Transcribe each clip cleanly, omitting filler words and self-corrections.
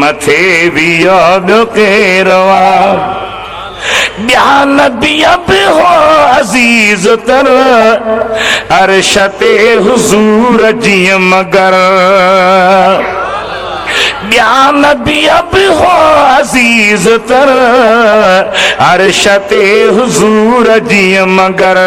मथे वियो ॿियो केरु आहे ॿिया नबी बि हो अज़ीज़ तर अर्श ते हुज़ूर जीअं मगर ॿिया नबी बि हो अज़ीज़ तर अर्श ते हुज़ूर जीअं मगर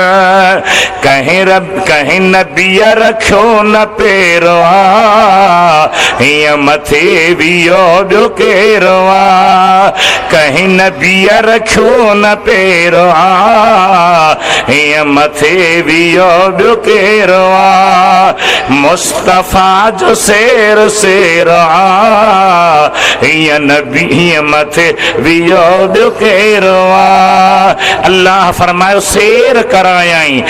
कंहिं नबीअ रखियो न पेरो आहे हीअं मथे वियो ॿियो केरु आहे कंहिं नबीअ रखियो न पेरो आहे हीअं मथे वियो ॿियो केरु आहे मुस्तफ़ा जो शेर शेर आहे हीअं नबी हीअं मथे वियो ॿियो केरु आहे अल्लाह फरमायो शेर करायई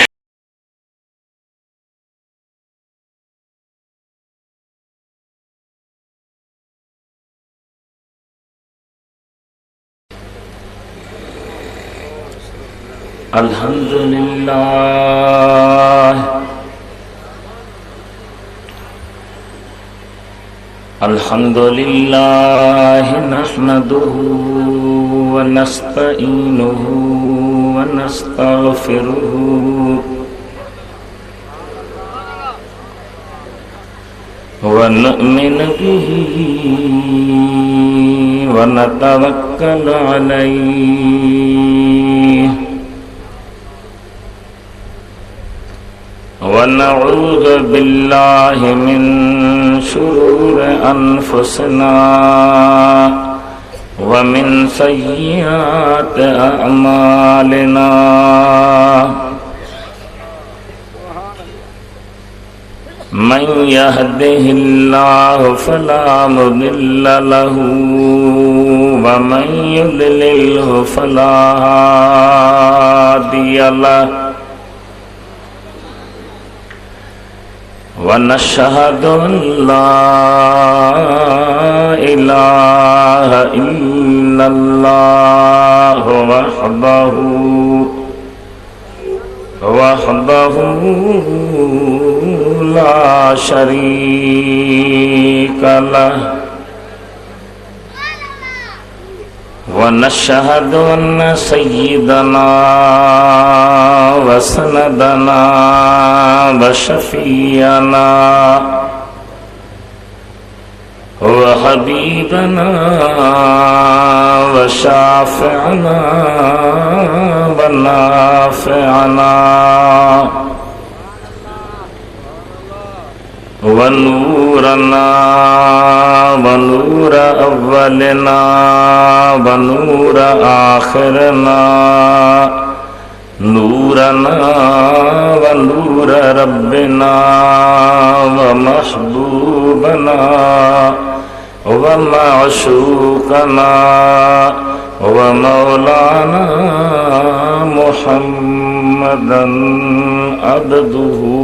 अल्हम्दुलिल्लाह अल्हम्दुलिल्लाह नहमदुहु व नस्तईनुहु व नस्तगफिरुहु व नु'मिनु बिही व नतवक्कलु अलैहि व नऊज़ु बिल्लाहि मिन शुरूरि अनफुसिना व मिन सय्यिआति अअमालिना मन यहदिहिल्लाहु फला मुदिल्ल लहु व मन युद्लिल्हु फला हादिय लहु व नशहदु अल्ला इलाहा इल्लल्लाह वहदहु ला शरीक लहु व नशहदु अन्न सय्यिदना व सनदना व शफीअना व हबीबना व शाफ़िअना व नाफ़िअना व नूरना व नूर अव्वलना व नूर आखिरना नूरना व नूर रब्बिना व महबूबना व माशूकना व मौलाना मुहम्मदन अब्दुहु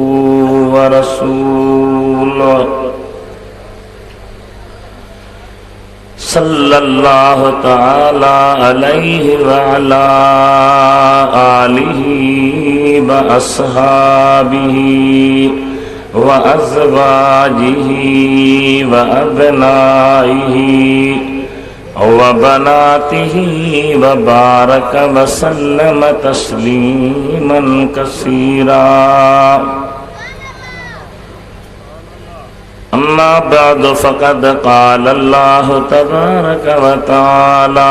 व रसूलुहु सल्लल्लाहु तआला अलैहि व अला आलिहि व अस्हाबिहि व अज़वाजिहि व अबनाइहि व बनातिहि व बारक व सल्लम तस्लीमन कसीरा अम्मा बाद फ़क़द क़ाल अल्लाह तबारक व तआला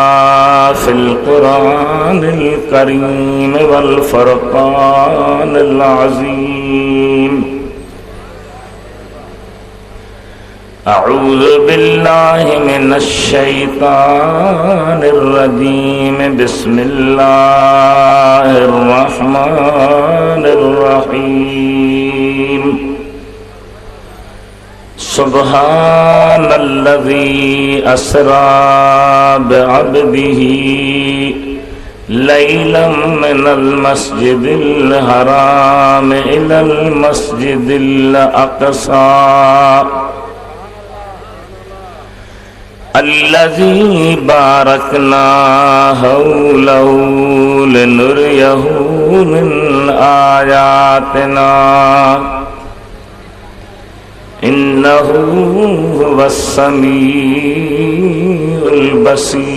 फ़िल क़ुरानिल करीम वल फ़ुरक़ानिल अज़ीम अऊज़ु बिल्लाहि मिनश शैतानिर रजीम बिस्मिल्लाहिर रहमानिर रहीम सुब्हानल्लज़ी अस्रा बिअब्दिही लैलन मिनल मस्जिदिल हराम इलल मस्जिदिल अक़सा अल्लज़ी बारकना हौलहु लिनुरियहु मिन आयातिना इन्नहु हुवस्समीउल बसीर।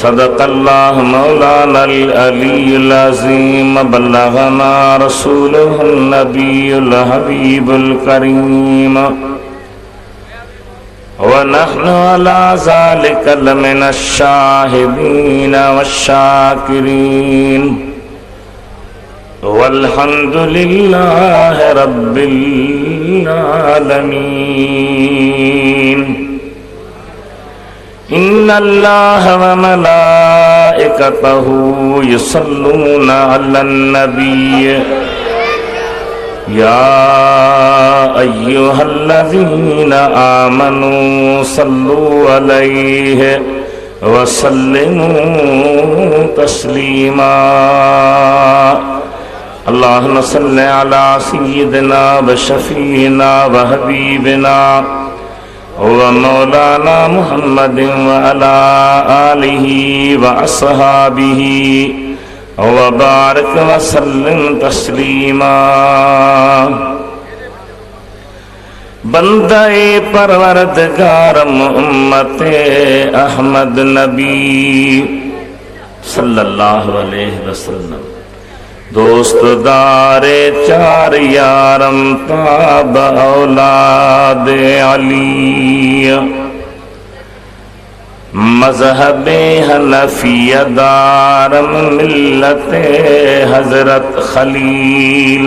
सदक़ल्लाहु मौलानल अलीयुल अज़ीम। बल्लग़ना रसूलुहुन नबियुल हबीबुल करीम। व नहनु अला ज़ालिका लमिनश शाहिदीन वश्शाकिरीन। वल्हम्दुलिल्लाहि रब्बिल आलमीन। इन्नल्लाह व मलाइकतहु युसल्लूना अलन नबी। या अय्युहल्लज़ीना आमनू सल्लू अलैहि व सल्लिमू तस्लीमा। अल्लाहुम्मा सल्लि अला सय्यिदिना व शफीना व हबीबिना व मौलाना मुहम्मदिन व अला आलिहि व अस्हाबिहि व बारिक व सल्लिम तस्लीमा। बंदे परवरदिगार उम्मते अहमद नबी सल्लल्लाहु अलैहि वसल्लम। दोस्त दारे चार यारम ताब औलाद अली। मज़हबे हनफिया दारम मिल्लते हजरत खलील।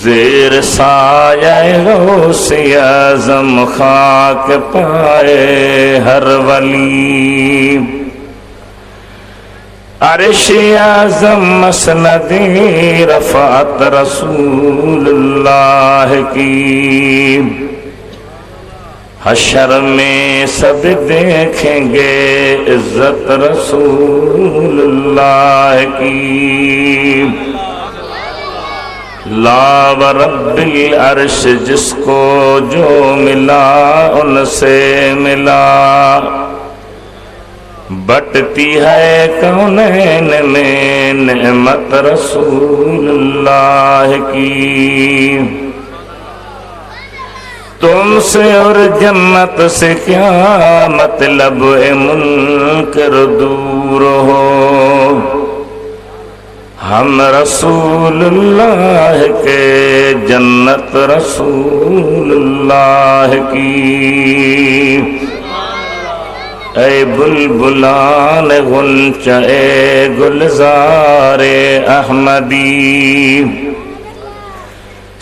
ज़ेर साये गौसे आज़म खाक पाए हर वली। अर्श आज़म मसनदे रफ़ात रसूलुल्लाह की। हशर में सब देखेंगे इज्जत रसूलुल्लाह की। ला व रब्बिल अर्श जिसको जो मिला उनसे मिला। बटती है कौनैन में नेमत रसूलुल्लाह की। तुमसे और जन्नत से क्या मतलब है मुनकर दूर हो। हम रसूलुल्लाह के जन्नत रसूलुल्लाह की। ऐ बुलबुलान गुलचा ए गुलजारे अहमदी।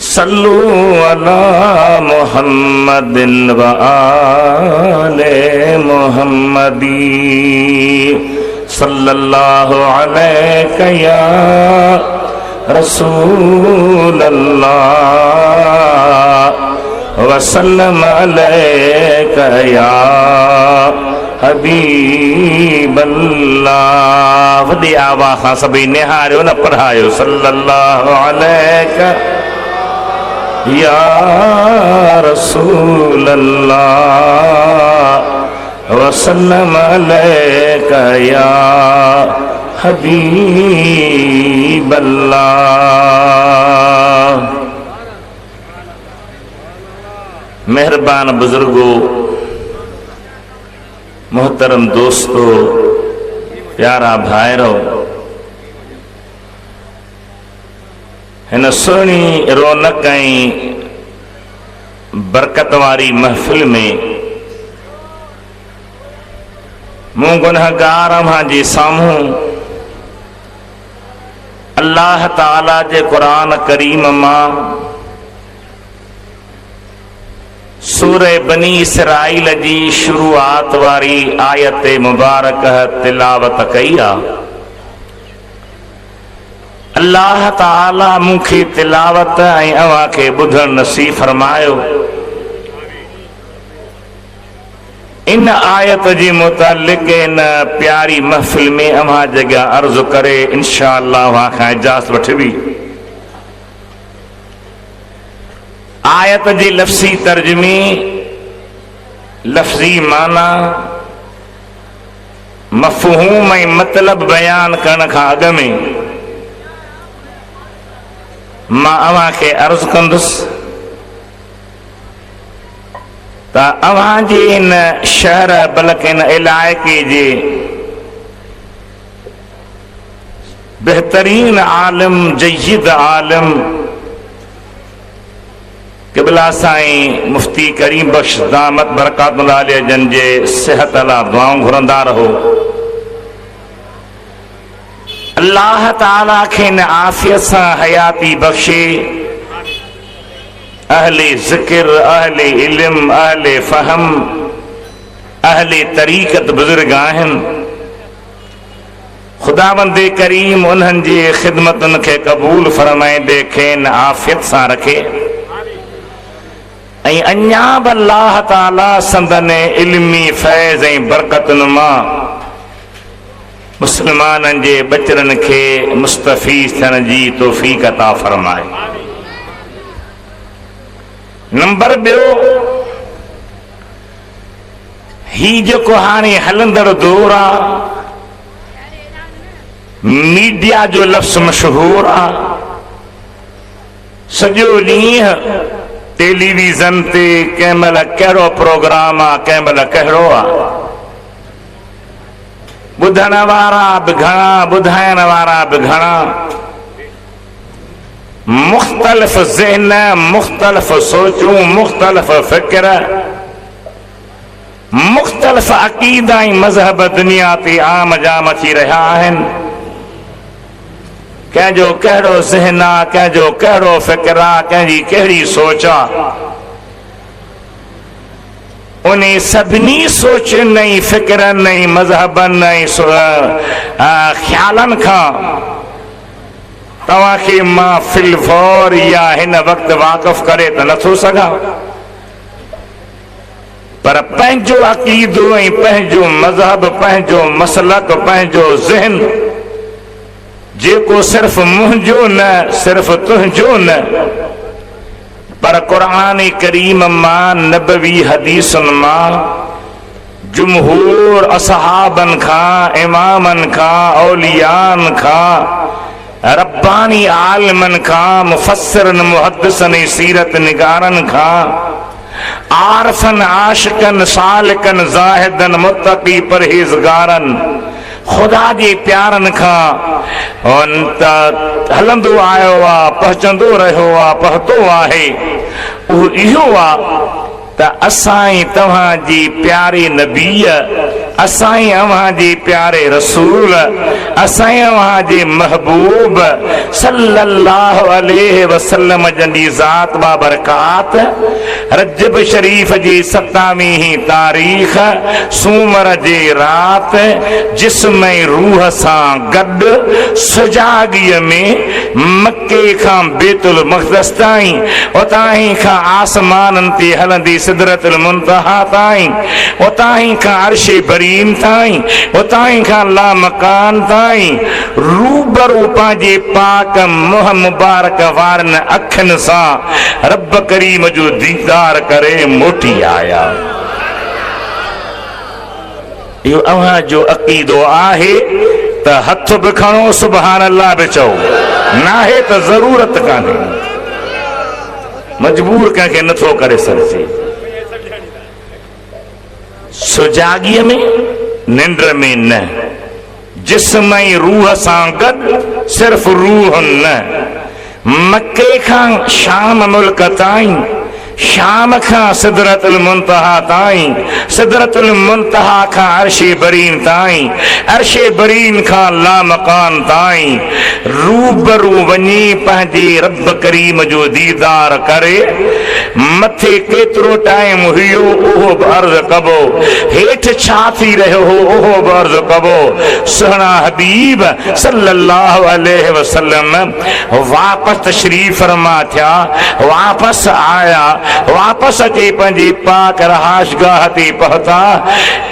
सल्लू अला मुहम्मदिन व आले मुहम्मदी। सल्लल्लाहु अलैका या रसूल अल्लाह व सल्लम अलैका या हबीब अल्लाह। वॾी आवाज़ सां सभई निहारियो न पढ़ायो। सल्लल्लाहु अलैका या रसूल अल्लाह व सल्लम अलैका या हबीब अल्लाह। मेहरबान बुजुर्गों, मोहतरम दोस्तों, प्यारा भाइरों, हिन सुहिणी रौनक ऐं बरकत वारी महफ़िल में मूं गुनहगार अव्हां जे साम्हूं अल्लाह ताला जे क़ुरान करीम मां सूरह बनी इसराइल जी शुरुआत वारी आयत मुबारक तिलावत कई आ। अल्लाह ताला मूंखे तिलावत ऐं अव्हां खे ॿुधण नसीब फरमायो। इन आयत जे मुतालिक इन प्यारी महफ़िल में अव्हां जगह अर्ज़ करे इंशाअल्लाह अव्हां खां इजाज़त वठबी। आयत जी लफ्ज़ी तर्जुमी, लफ्ज़ी माना, मफ़हूम ऐं मतलब बयान करण खां अॻु में मां अव्हां खे अर्ज़ु कंदुसि त अव्हां जे इन शहर बल्कि इन इलाइक़े जे बेहतरीन आलिम जय्यद आलिम क़िबला साईं मुफ्ती करीम बख्श दामत बरकातुल्लाह अलैह जन जे सिहत लाइ दुआऊं घुरंदा रहो। अल्लाह ताला खे इन आफ़ियत सां हयाती बख़्शे। अहले ज़िक्र, अहले इल्म, अहले फ़हम, अहले तरीक़त बुज़ुर्ग आहिनि। खुदावंदे करीम उन्हनि जी ख़िदमतुनि खे क़बूल फरमाईंदे खेनि आफ़ियत सां रखे ऐं अञा बि अल्लाह ताला संदनि इल्मी फैज़ ऐं बरकतुनि मां मुस्लमाननि जे बचड़नि खे मुस्तफ़ीज़ थियण जी तौफ़ीक़ अता फरमाए। नंबर ॿियो, ही जेको हाणे हलंदड़ दौर आहे मीडिया जो लफ़्ज़ मशहूर आहे। सॼो ॾींहुं टेलीविज़न ते कंहिं महिल कहिड़ो प्रोग्राम आहे, कंहिं महिल कहिड़ो आहे। ॿुधण वारा बि घणा, ॿुधाइण वारा बि घणा। मुख़्तलिफ़ ज़हन, मुख़्तलिफ़ सोचूं, मुख़्तलिफ़ फ़िक्र, मुख़्तलिफ़ अक़ीदा ऐं मज़हब दुनिया ते आम जाम थी रहिया आहिनि। कंहिंजो कहिड़ो ज़हन आहे, कंहिंजो कहिड़ो फ़िक्र आहे, कंहिंजी कहिड़ी सोच आहे। उन सभिनी सोचनि ऐं फ़िक्रनि ऐं मज़हबनि ऐं ख़्यालनि खां तव्हांखे मां फिलफौर या हिन वक़्तु वाक़िफ़ करे त नथो सघां, पर पंहिंजो अक़ीदो ऐं पंहिंजो मज़हब, पंहिंजो मसलक, पंहिंजो ज़हन जेको सिर्फ़ मुंहिंजो न, सिर्फ़ तुंहिंजो न, पर क़ुरान करीम मां, नबवी हदीसुनि मां, जुमहूर असहाबनि खां, इमामनि खां, औलियान खां, रब्बानी आलिमनि खां, मुफ़स्सिरनि, मुहद्दिसनि, सीरत निगारनि खां, आरफनि, आशिकनि, सालिकनि, ज़ाहिदनि, मुत्तक़ी, परहेज़गारनि, खुदा जे प्यारनि खां हलंदो आयो आहे, पहुचंदो रहियो आहे, पहुतो आहे। उहो इहो आहे त असां तव्हांजी प्यारे नबीअ, असां अव्हांजे प्यारे रसूल, असां अव्हांजे महबूब सल्लल्लाहु अलैहि वसल्लम जी ज़ात बाबरकात रजब शरीफ जी 27वीं तारीख़ सूमर जे राति जिस्म ऐं रूह सां गॾु सुजाॻीअ में मके खां बैतुल मक़दस ताईं, उतां खां आसमाननि ते हलंदी सिदरतुल मुंतहा ताईं, उतां खां अर्शे बरीम ताईं, उतां खां ला मकान ताईं रूबरू पंहिंजे पाक मुंहं मुबारक वारनि अखियुनि सां रब करीम जो दीदार करे मोटी आया। इहो अव्हां जो अक़ीदो आहे त हथ बि खणो, सुभान अल्लाह बि चओ, नाहे त ज़रूरत कान्हे, मजबूर कंहिंखे नथो करे सघिजे। सुजाॻीअ में, निंड में न, जिस्म ऐं रूह सां गॾु, सिर्फ़ रूह न। मके खां शाम मुल्क ताईं, शाम खां सिदरतुल मुंतहा ताईं, सिदरतुल मुंतहा खां अर्शे बरीन ताईं, अर्शे बरीन खां ला मकान ताईं रूबरू वञी पंहिंजे रब करीम जो दीदार करे मथे केतिरो टाइम हुयो उहो बि अर्ज़ कबो, हेठि छा थी रहियो हो उहो बि अर्ज़ कबो। सुहिणा हबीब सल्लल्लाहु अलैहि वसल्लम वापसि तशरीफ़ फरमा थिया, वापसि आया, वापसि अची पंहिंजी पाक रहाशगाह ते पहुता।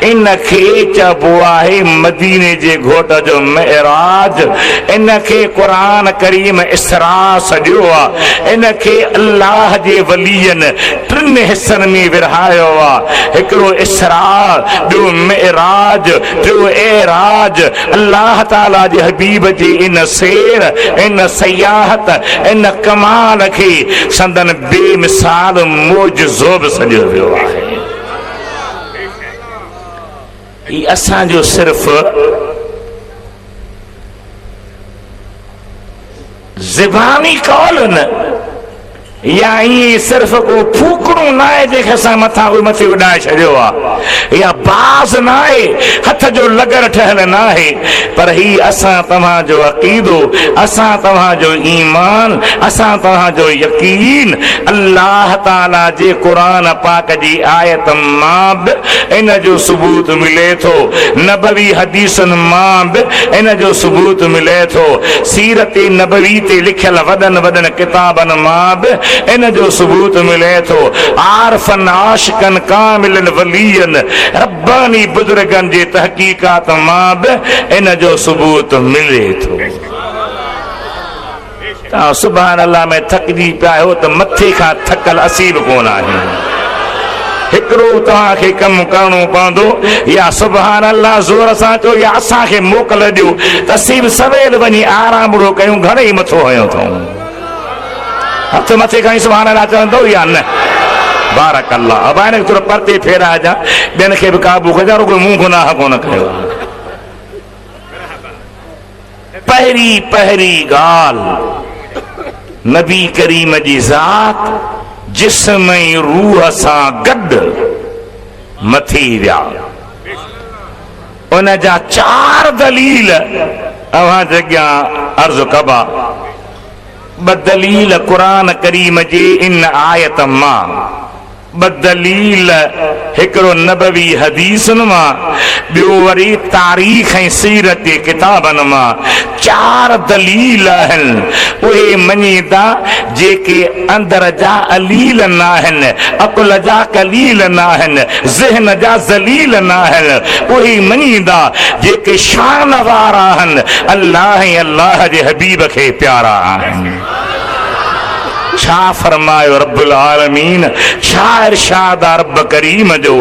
इन खे चइबो आहे मदीने जे घोट जो मेराज, इन खे क़ुरान करीम इसरा सॼो आहे, इन खे अल्लाह जे वलीअ नबियनि टिनि हिस्सनि में विरहायो आहे। हिकिड़ो इसरा, ॿियो मिअराज, टियों एराज। अल्लाह ताला जे हबीब जी इन सेर, इन सयाहत, इन कमाल खे संदन बेमिसाल मोजज़ो बि सॼो वियो आहे। ही असांजो सिर्फ़ ज़बानी कौल न, या ईअं सिर्फ़ को फूकणो न आहे जंहिंखे असां मथे उॾाए छॾियो आहे, या बाज़ न आहे, हथ जो लगर ठहियल न आहे, पर ही असां तव्हांजो अक़ीदो, असां तव्हांजो ईमान, असां तव्हांजो यकीन अल्लाह ताला जे क़ुरान पाक जी आयत मां बि इन जो सबूत मिले थो, नबवी हदीसनि मां बि इन जो सबूत मिले थो, सीरत नबवी ते लिखियल वॾनि वॾनि किताबनि मां बि इन जो सबूत मिले थो, आरफन आशिकन कामिलन वलियन रब्बानी बुजुर्गन जे तहकीकात मां बि इन जो सबूत मिले थो। तव्हां सुभान अल्लाह में थकजी पिया आहियो त मथे खां थकल असीब कोन आहियूं। हिकिड़ो तव्हांखे कमु करणो पवंदो, या सुभान अल्लाह ज़ोर सां चओ, या असांखे मोकल ॾियो त असीं बि सवेल वञी आराम बुरो कयूं, घणेई मथो हयो अथऊं। हथ मथे खणी सुभान अल्लाह चवंदो या न? बारक अल्लाह। अब आने थोरो परते फेराइजां, ॿियनि खे बि क़ाबू कजां, रुॻो मूं गुनाह कोन कयो। पहिरीं ॻाल्हि, नबी करीम जी ज़ात जिस्म ऐं रूह सां गॾु मथी विया। उन जा 4 दलील अव्हां जॻियां अर्ज़ु कबा। बदलील कुरान करीम जी इन आयत मां, बदलील हिकिड़ो नबवी हदीसनि मां, ॿियो वरी तारीख़ ऐं सीरत जे किताबनि मां। 4 दलील आहिनि उहे मञीदा जेके अंदर जा अलील न आहिनि, अकुल जा कलील न आहिनि, ज़हन जा ज़लील न आहिनि, उहे मञीदा जेके शान वारा आहिनि, अल्लाह ऐं अल्लाह जे हबीब खे प्यारा आहिनि। छा फरमायो रब्बुल आलमीन, छा इरशाद रब करीम जो।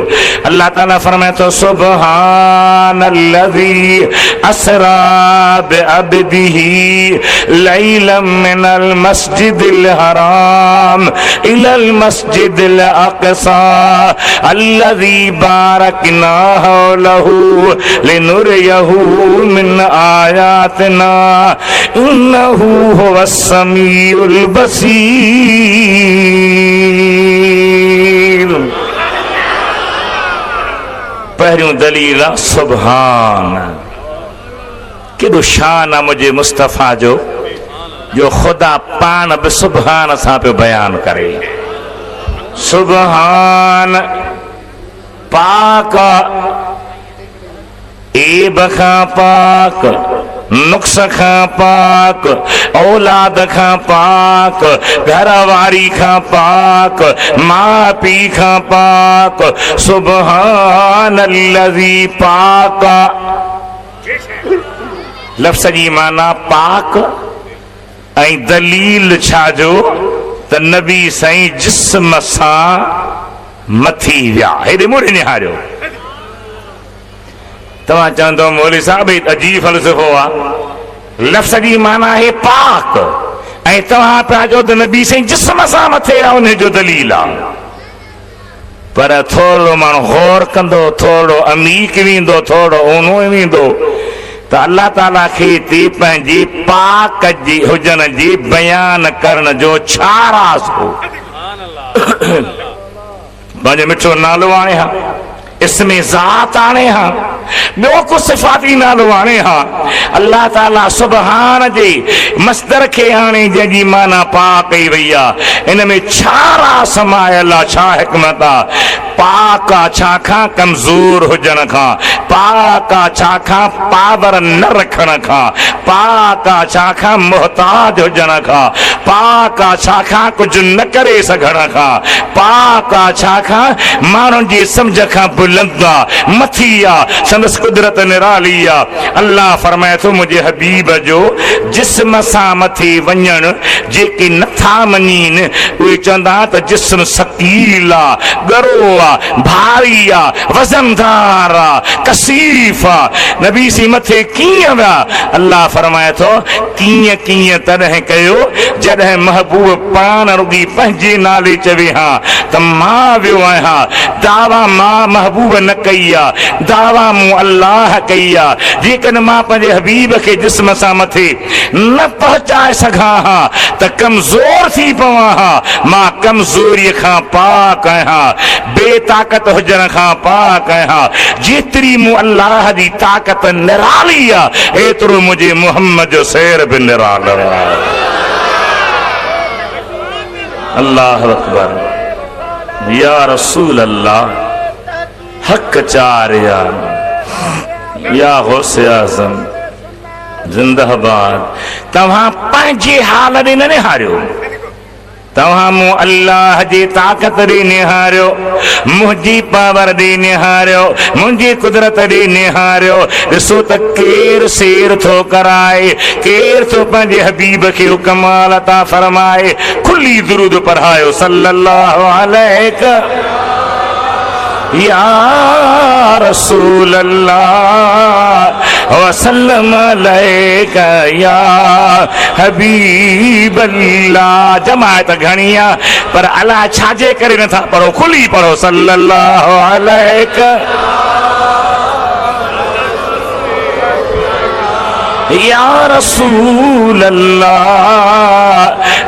अल्लाह ताला फरमाए तो सुब्हानल्लज़ी असरा बिअब्दिही लैलम मिनल मस्जिदिल हराम इलल मस्जिदिल अक़सा अल्लज़ी बारकना हौलहू लिनुरियहू मिन आयातिना इन्नहू हुवस समीउल बसीर। पहिरियों दलील सुभान, केॾो शान आहे मुंहिंजे मुस्तफ़ा जो ख़ुदा पाण बि सुभान सां पियो बयान करे। सुभान पाक, ऐब खां पाक, नुक्स खां पाक, औलाद खां पाक, घरवारी खां पाक, माउ पीउ खां पाक। सुब्हानल्लज़ी पाक, लफ़्ज़ जी माना पाक ऐं दलील छा जो त नबी साईं जिस्म सां मथी विया। हेॾे मोड़े निहारियो। तव्हां चवंदो मौलवी साहब अजीब फ़लसफ़ो आहे, लफ़्ज़ जी माना है पाक ऐं तव्हां पिया चओ त नबी साईं जिस्म सां मथे आहे, उन जो दलील आहे। पर थोरो माण्हू गौर कंदो, थोरो अमीक वेंदो, थोरो ऊनो वेंदो त अल्लाह ताला खे ते पंहिंजे पाक जी हुजण जी बयान करण जो छा राज़ हो। पंहिंजो मिठो नालो आणे हा, इसमें ज़ात आणे हा, ॿियो को सिफ़ाती नालो आणे हा। अल्लाह ताला सुभान जे मस्दर खे आणे जंहिंजी माना पाक कई वई आहे। इन में छा राज़ समायल आहे, छा हिकमत आहे। पाक छा खां कमज़ोर हुजण खां, पाक छा खां पावर न रखण खां, पाक छा खां मुहताज हुजण खां, पाक छा खां कुझु न करे सघण खां, पाक छा खां माण्हुनि जी सम्झ खां बुलंद आहे, मथी आहे, संदसि कुदरत निराली आहे। अल्लाह फरमाए थो मुंहिंजे हबीब जो जिस्म सां मथे वञण जेके नथा मञीनि उहे चवंदा त जिस्म सकील आहे, ॻरो आहे, भारी आहे, वज़नदार आहे, कसीफ़ आहे। नबी सी मथे कीअं विया? अल्लाह फरमाए थो कीअं कीअं तॾहिं कयो जॾहिं महबूब पाण रुॻी पंहिंजे नाले चवे हा त मां वियो आहियां। दावा मां महबूब न कई आहे, दावा मूं अल्लाह कई आहे। जेकॾहिं मां पंहिंजे हबीब खे जिस्म सां मथे न पहुचाए सघां हा त कमज़ोर थी पवां हा। मां कमज़ोरीअ खां पाक आहियां, बेताकत हुजण खां पाक आहियां। जेतिरी मूं अल्लाह जी ताक़त निराली आहे एतिरो मुंहिंजे मुहम्मद जो सैर बि निरालो आहे। अल्लाह अकबर, या रसूल अल्लाह, हक चार या गौसे आज़म जिंदाबाद। तव्हां पंहिंजे हाल ॾे न निहारियो, तव्हां मूं अल्लाह जी ताक़त ॾे निहारियो, मुंहिंजी पावर ॾे निहारियो, मुंहिंजी कुदरत ॾे निहारियो। ॾिसो त केरु सेर थो कराए, केरु थो पंहिंजे हबीब खे कमाल अता फरमाए। खुली दुरूद पढ़ायो सल्लल्लाहु अलैहि या रसूल अल्लाह वसल्लम अलैका या हबीब अल्लाह। जमायत घणी आहे पर अलाह छाजे करे नथा पढ़ो, खुली पढ़ो सल्लल्लाहु अलैका या रसूल अल्लाह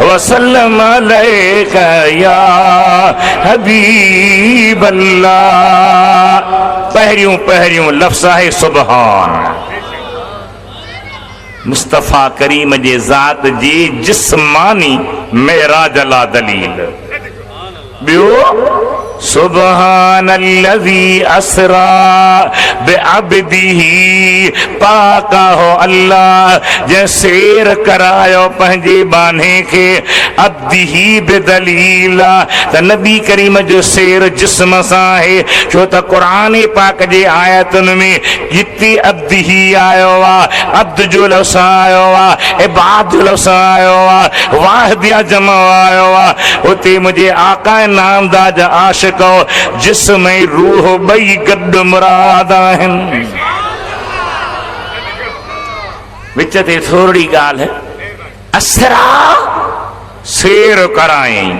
वसल्लम अलैका या हबीब अल्लाह। पहिरियों पहिरियों लफ्ज़ आहे सुबहान, मुस्तफ़ा करीम जे ज़ात जी जिस्मानी मेराज ला दलील। ॿियो सुबहानल्लज़ी अस्रा बिअब्दिही, पाका हो अल्लाह जंहिं सेर करायो पंहिंजे बाने खे अब्दिही बिदलील। त नबी करीम जो सेर जिस्म सां आहे, छो त क़ुरान पाक जे आयतुनि में जिते अब्दिही आयो आहे, अब्द जो लफ़्ज़ आयो आहे, इबाद जो लफ़्ज़ आयो आहे, वाहिद या जमा आयो आहे, उते मुंहिंजे आका नामदार जा आशिक़ जिस्म ऐं रूह ॿई गॾु मुराद आहिनि। विच ते थोरी ॻाल्हि, असरा सेर करायईं,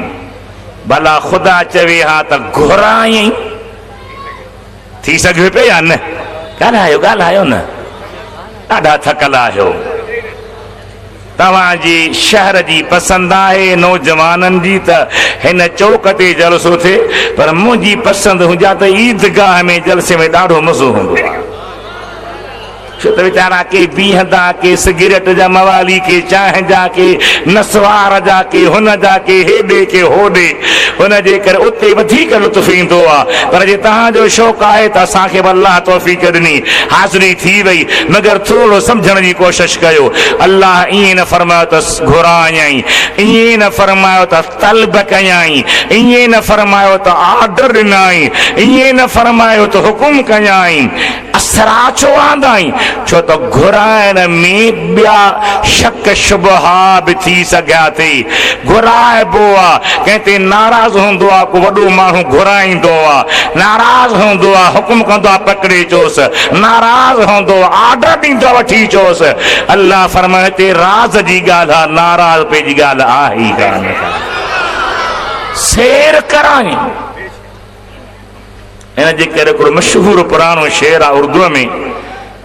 भला ख़ुदा चवे हा त घुरायईं, थी सघे पियो या न? ॻाल्हायो ॻाल्हायो न, ॾाढा थकल आहियो। तव्हांजी शहर जी पसंदि आहे नौजवाननि जी त हिन चौक ते जलसो थिए, पर मुंहिंजी पसंदि हुजा त ईदगाह में जलसे में ॾाढो मज़ो हूंदो आहे। छो त वीचारा के बीहंदा, के सिगरेट जा मवाली, के चांहि जा, के नसवार जा, के हुन जा, के हेॾे के होॾे, हुन जे करे उते वधीक लुत्फ़ ईंदो आहे। पर जे तव्हांजो शौक़ु आहे त असांखे अल्लाह तौफ़ीक़ ॾिनी, हाज़िरी थी वई, मगर थोरो सम्झण जी कोशिशि कयो। अल्लाह ईअं न फरमायो त घुरायईं, ईअं न फरमायो त तलब कयाई, ईअं न फरमायो त ऑर्डर ॾिनाई, ईअं न फरमायो त हुकुम कयाई। असरा छो आंदाई? छो त घुराइण में ॿिया शक शुबहा बि थी सघिया थी। घुराइबो आहे, कंहिं ते नाराज़ हूंदो आहे, को वॾो माण्हू घुराईंदो आहे, नाराज़ हूंदो आहे, हुकुम कंदो आहे पकड़े चोसि, नाराज़ हूंदो आहे, ऑर्डर ॾींदो आहे वठी चोसि। अल्लाह फरमाए हिते राज़ जी ॻाल्हि आहे, नाराज़ पे जी ॻाल्हि आहे ई कान। सेर कराई इन जे करे हिकिड़ो मशहूरु पुराणो शेर आहे उर्दू में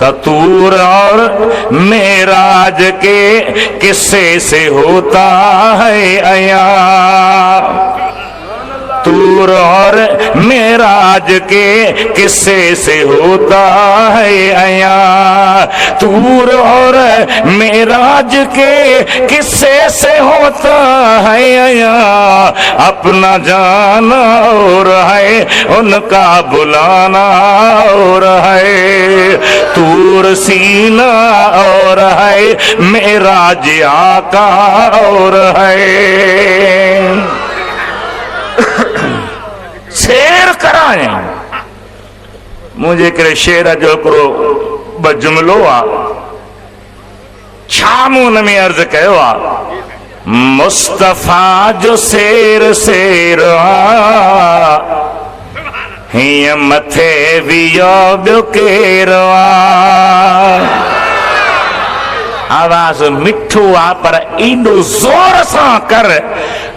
त तूर और मेराज के किस्से से होता है अया, तूर तूर और मेराज के किस्से से होता है अया, तूर और मेराज के किस्से से होता है अया, अपना जाना और है उनका बुलाना और है, तूर सीना और है मेराज आका और है। शेर कराए मुझे करे शेर जो करो बजुमलो आ छामू न में अर्ज कयो आ, मुस्तफा जो शेर शेर आ हिय मथे वियो ॿियो केर आ। आवाज मिठो आ पर एॾो ज़ोर सां कर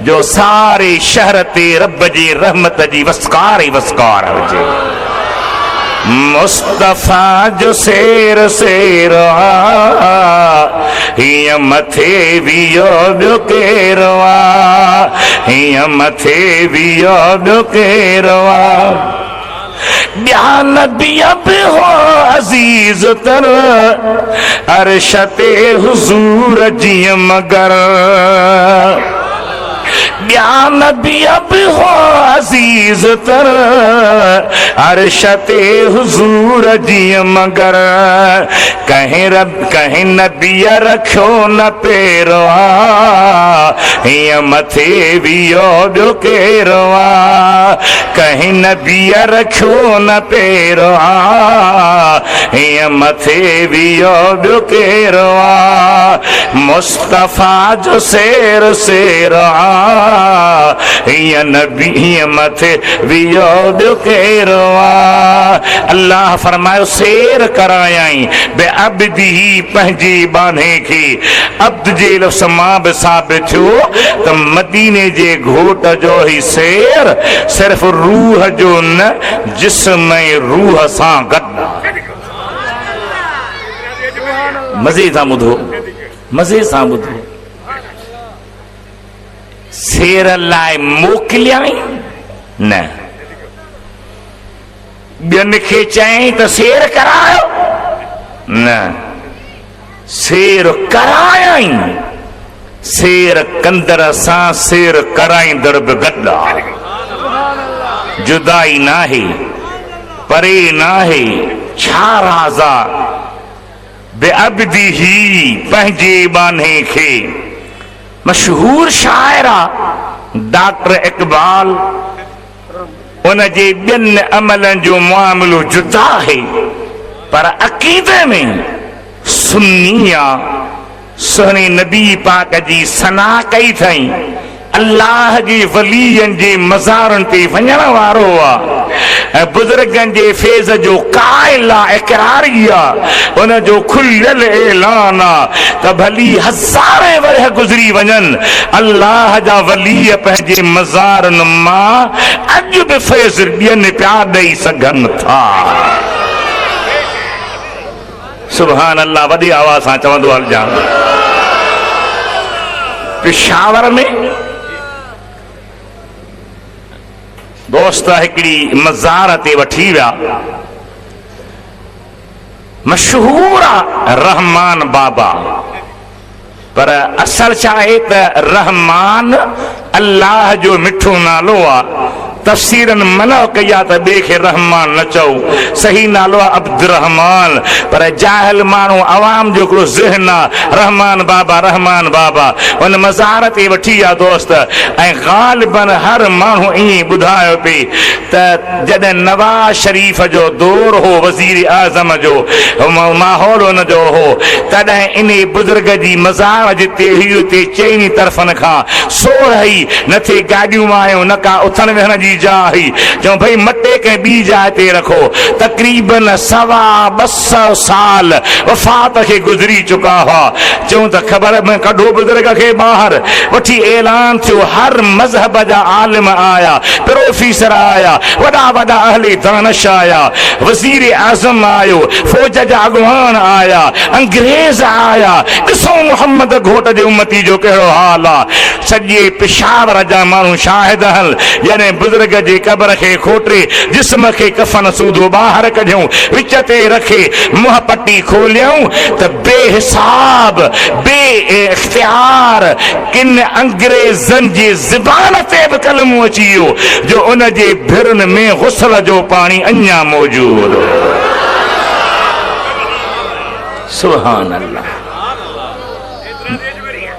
जो सारे शहर ते रब जी रहमत जी वस्कार ई वस्कार हुजे। मुस्तफा जो शेर शेर आ हीअ मथे वियो ॿियो केर आ, हीअ मथे वियो ॿियो केर आ। ॿिया नबी बि हो अज़ीज़ तर अर्श ते हुज़ूर जीअं मगर, ॿिया नबी बि हो अज़ीज़ तर अर्श ते हुज़ूर जीअं मगर, कंहिं नबीअ रखियो न पेरो आ हीअं मथे वियो ॿियो केर आ, कंहिं नबीअ रखियो न पेरो आ हीअं मथे वियो ॿियो केर आ। मुस्तफा जो शेर शेर आ हीअं नबी हीअं मथे वियो ॿियो केर आ। अल्लाह फरमायो शेर करायई बे अब्दी पंहिंजी बाने खे, अब्द जे लफ़्ज़ मां बि साबित थियो त मदीने जे घोट जो ही शेर सिर्फ़ रूह जो न जिस्म ऐं रूह सां गॾु। मज़े सां ॿुधो, मज़े सां ॿुधो, शेर लाइ मोकिलियई न, ॿियनि खे चयई त शेर करायो न, शेर करायई, शेर कंदड़ सां शेर कराईंदड़ बि गॾु आहे। जुदाई नाहे, परे नाहे, छा राज़ आहे बे अब्दी ही पंहिंजे बाने खे। मशहूर शाइर आहे डॉक्टर इकबाल, उन जे ॿियनि अमलनि जो मामिलो जुदा आहे पर अक़ीदे में सुन्नी आहे। सुहिणे नबी पाक जी सना कई अथई, अल्लाह जे वलीयनि जे मज़ारनि ते वञण वारो आहे, बुज़ुर्गनि जे फैज़ जो क़ाइल आहे, इक़रारी आहे, उन जो खुलियल ऐलान आहे त भली हज़ारे वरह गुज़री वञनि अल्लाह जा वली पंहिंजे मज़ारनि मां अॼु बि फैज़ ॾियनि पिया ॾेई सघनि था। सुभान अल्लाह, वॾी आवाज़ सां चवंदो हलजां। पेशावर में दोस्त हिकिड़ी मज़ार ते वठी विया, मशहूर आहे रहमान बाबा, पर असल छा आहे त रहमान अल्लाह जो मिठो नालो आहे। तफ़सीरनि मना कई आहे त ॿिए खे रहमान न चओ, सही नालो आहे अब्दुर्रहमान, पर जाहिल माण्हू अवाम जो हिकिड़ो ज़हन आहे रहमान बाबा रहमान बाबा। उन मज़ार ते वठी विया दोस्त, ऐं ग़ालिबन हर माण्हू ईअं ॿुधायो पई त जॾहिं नवाज़ शरीफ़ जो दौर हो, वज़ीर आज़म जो माहौल हुन जो हो, तॾहिं इन बुज़ुर्ग जी मज़ार जिते हुई उते चइनी तरफ़नि खां 16 न थे गाॾियूं आयूं, न का उथण वेहण जी जाइ, चऊं भई मटे कंहिं ॿी जाइ ते रखो। तक़रीबन 250 साल वफ़ात खे गुज़री चुका हुआ। चऊं त ख़बर में कढो बुज़ुर्ग खे ॿाहिरि, वठी ऐलान थियो, हर मज़हब जा आलिम आया, प्रोफेसर आया, वॾा वॾा अहले दानिश आया, वज़ीर आज़म आयो, फ़ौज जा अॻुवान आया, अंग्रेज़ आया। ॾिसो मोहम्मद घोट जे उम्मती जो कहिड़ो हाल आहे। सॼे पेशावर जा माण्हू शाहिद आहिनि। जॾहिं बुज़ुर्ग बुजुर्ग जे क़ब्र खे खोटे जिस्म खे कफन सूदो ॿाहिरि कढियूं विच ते रखे मुंहुं पटी खोलियऊं त बेहिसाब बे इख्तियार किन अंग्रेज़नि जी ज़बान ते बि कलमो अची वियो जो उन जे भिरुनि में गुस्ल जो पाणी अञा मौजूद हो। सुभान अल्लाह।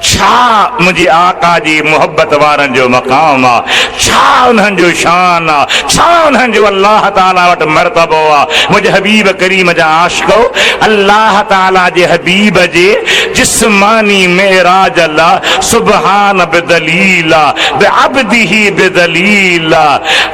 छा मुझे आका जी मोहब्बत वारन जो मकाम आ, छा उन्हनि जो शान आ, छा उन्हनि जो अल्लाह ताला वटि मर्तबो आ। मुझे हबीब करीम जा आशिको अल्लाह ताला जे हबीब जे जिस्मानी मेराज अल्लाह सुबहान बिदलीला बिअब्दिही बिदलीला।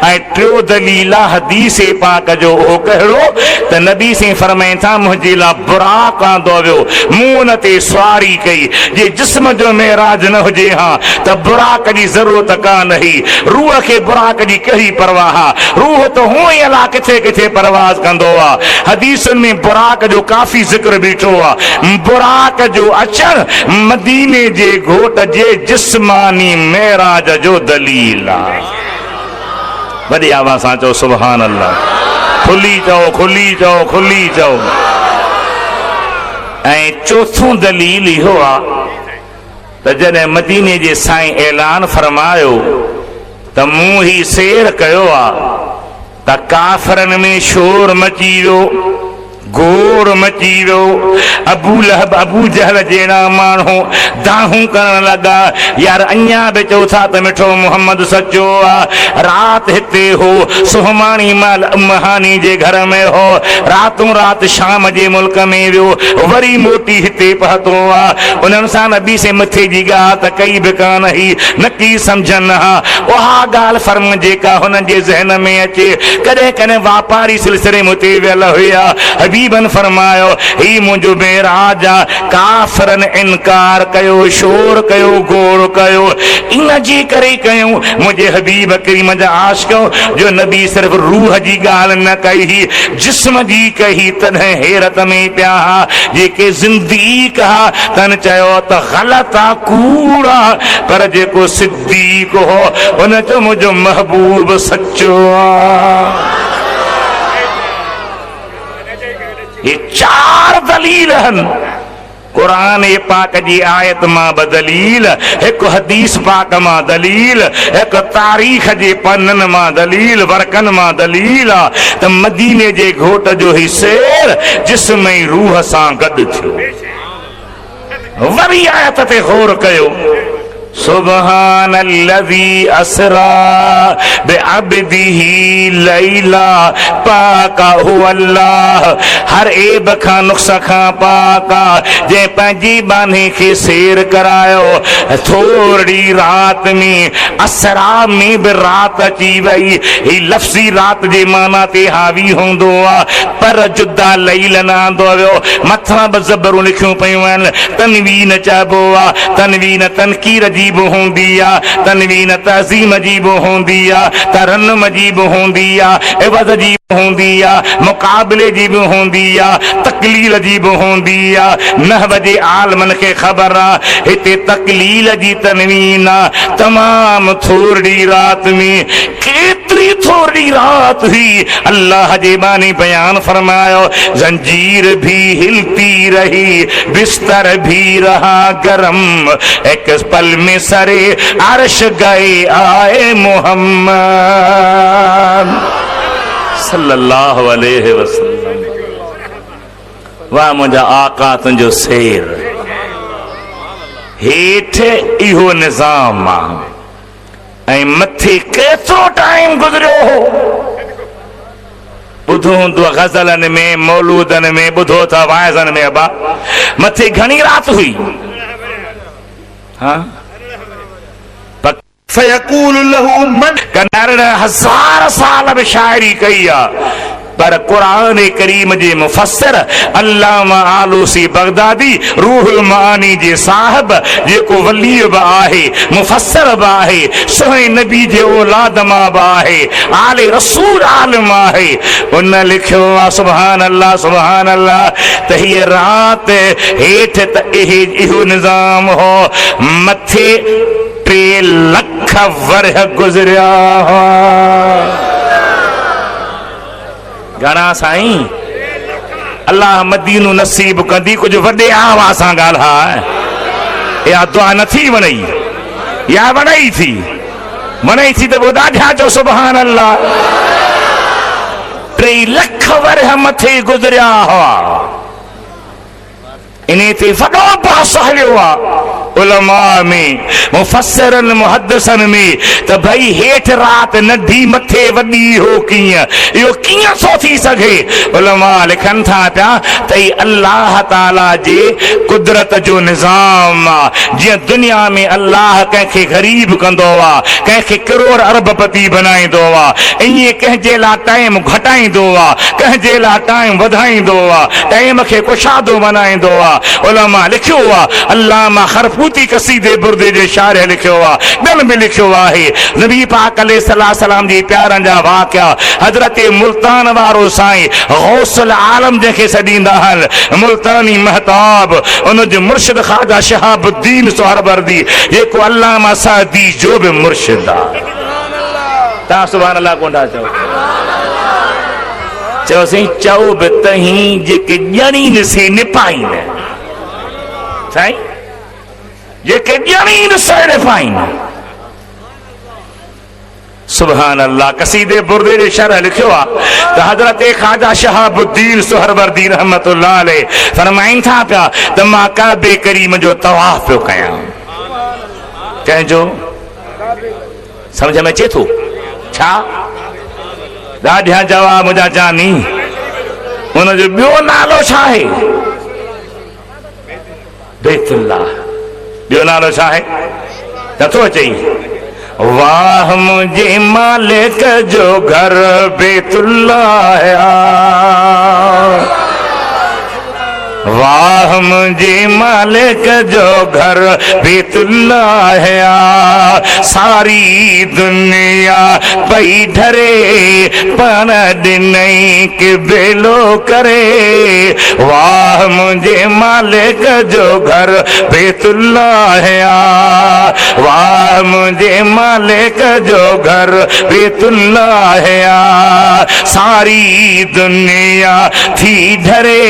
ऐं टियों दलीला हदीस पाक जो हो कहिड़ो त नबी से फरमाइनि था मुंहिंजे लाइ बुराक आंदो वियो मूं उन ते सवारी कई जे जिस्म जो मेराज न हुजे हा त बुराक जी ज़रूरत कान ही। रूह खे बुराक जी कहिड़ी परवाह आ, रूह त हूअं ई अलाह किथे किथे परवाज़ कंदो आ। हदीसुनि में बुराक जो काफ़ी ज़िक्र बीठो आ। बुराक जो अचणु मदीने जे घोट जे जिस्मानी मेराज जो दलील आ। वॾी आवाज़ सां चओ सुभान अल्लाह। खुली चओ खुली चओ खुली चओ। ऐं चौथों दलील इहो आ त जॾहिं मदीने जे साईं ऐलान फरमायो त मूं ही सैर कयो आ त काफ़रनि में शोर मची वियो, गोर मची वियो। अबू लहब अबू जहल जहिड़ा माण्हू दाहूं करण लॻा यार अञा बि चओ था त मिठो मोहम्मद सचो आहे। राति हिते हो सुहमानी माल महानी जे घर में हो, रातों राति शाम जे मुल्क में वियो वरी मोटी हिते पहुतो आहे। उन्हनि सां नबी से मथे जी ॻाल्हि त कई बि कान ही न की सम्झनि हा। उहा ॻाल्हि फर्म जेका हुननि जे ज़हन में अचे कॾहिं कॾहिं वापारी सिलसिले में उते वियल हुया। हबीबन फरमायो ही मुंहिंजो मेराज आ। काफ़रनि इनकार कयो, शोर कयो, गोर कयो, इन जे करे कयूं मुंहिंजे हबीब करीम जा आशिको जो नबी सिर्फ़ रूह जी ॻाल्हि न कई जिस्म जी कई तॾहिं हैरत में पिया हा। जेके ज़िंदीक हा तन चयो त ग़लत आ, कूड़ आ, पर जेको सिद्दीक हो उन चयो मुंहिंजो महबूब सचो आ। ये चार दलील हन। कुरान पाक जी आयत मां ब दलील, एक हदीस पाक मां दलील, एक तारीख जे पन्ननि मां दलील, वर्कन मां दलील आ त मदीने जे घोट जो ही सैर जिस्म ऐं रूह सां गॾु थियो। वरी आयत ते गौर कयो सुबहानल्लज़ी असरा बिअब्दिही लैला पाका हु अल्लाह। हर ऐब खां नुक्स खां पाका जे पंहिंजी बाने खे सैर करायो थोरी रात में। असरा में बि रात अची वई। ही लफ़्ज़ी रात जे माना ते हावी हूंदो आहे पर जुदा लैल न आंदो वियो। मथां बि ज़बरूं लिखियूं पियूं आहिनि। तनवीन चइबो आहे, तनवीन तनकीर जी बि हूंदी आहे, तनवीन तज़ीम जी बि हूंदी आहे, तरन्नुम जी बि हूंदी आहे, इवज़ जी बि हूंदी आहे, मुक़ाबले जी बि हूंदी आहे, तकलील जी बि हूंदी आहे। नहव जे आलमनि खे ख़बर आहे हिते तकलील जी तनवीन आहे। तमामु थोरी रात में केतिरी थोरी रात हुई अल्लाह जे बानी बयान फरमायो जंजीर भी हिलती रही, बिस्तर भी रहा गरम, एक पल में सरे अर्श गए आए मोहम्मद सल्लल्लाहु अलैहि वसल्लम। वाह मुंहिंजा आका तुंहिंजो सैर हेठि इहो निज़ाम आहे ऐं मथे केतिरो टाइम गुज़रियो हो। ॿुधो हूंदो गज़लनि में, मौलूदनि में, ॿुधो था वाइज़नि में। अबा मथे घणी रात हुई। हाँ फयकूल लहू मन कनर हज़ार साल में शायरी कई आहे पर कुरान करीम जे मुफस्सिर अल्लामा आलूसी बगदादी रूहुल मानी जे साहिब जेको वली बि आहे, मुफस्सिर बि आहे, सोहे नबी जे औलाद मां बि आहे, आले रसूल आलिम आहे। उन लिखियो आहे सुभान अल्लाह सुभान अल्लाह त हीअ राति हेठि त इहो निज़ाम हो। मथे 3 लख वर्ह गुज़रिया घणा साईं अल्लाह मदीनो नसीब कंदी कुछ वॾे आवाज़ सां ॻाल्हाए या दुआ नथी वणई या वणई थी त पोइ ॾाढा चओ सुभान अल्लाह 3 लख वर्ह मथे गुज़रिया हुआ इन्हें ते वॾो पासो हलियो आहे उलमा में मुफस्सिरन मुहद्दिसन में त भई हेठ रात नंढी मथे वॾी हो कीअं इहो कीअं थो थी सघे उलमा लिखनि था पिया त अल्लाह ताला जे कुदरत जो निज़ाम आहे जीअं दुनिया में अल्लाह कंहिंखे ग़रीब कंदो आहे कंहिंखे करोड़ अरबपति बनाईंदो आहे ईअं कंहिंजे लाइ टाइम घटाईंदो आहे कंहिंजे लाइ टाइम वधाईंदो आहे टाइम खे कुशादो बनाईंदो आहे उलमा लिखियो आहे अल्लामा खरफूती कसीदे बुर्दे जे शार लिखियो आहे ॿियनि बि लिखियो आहे नबी पाक अलैहिस्सलाम जी प्यारनि जा वाक़िया हज़रत मुल्तान वारो साईं गौसुल आलम जंहिंखे सॾींदा आहिनि मुल्तानी महताब उन जो मुर्शिद ख़्वाजा शहाबुद्दीन सोहरवर्दी जेको अल्लामा सादी जो बि मुर्शिद आहे तव्हां सुभान अल्लाह कोन था चओ साईं चओ बि तहीं जेके ॼणी ॾिसे निपाईनि साईं जेके ॼणी ॾिसे निपाईनि सुभान अल्लाह कसीदे बुर्दे जे शरह लिखियो आहे त हज़रत ख़्वाजा शहाबुद्दीन सोहरवर्दी रहमतुल्लाह अलैह फरमाइनि था पिया त मां काबे करीम जो तवाफ़ पियो कयां कंहिंजो सम्झ में अचे थो छा ॾाढा जवाब मुंहिंजा जानी उनजो ॿियो नालो छा आहे बैतुल्लाह ॿियो नालो छा आहे नथो अचई वाह मुंहिंजे मालिक जो घर बैतुल्लाह वाह मुझे मालिक जो घर बैतुल्लाह सारी दुनिया पई ढरे पर दिनई के बेलो करे वाह मुझे मालिक जो घर बैतुल्लाह वाह मुझे मालिक जो घर बैतुल्लाह सारी दुनिया थी ढरे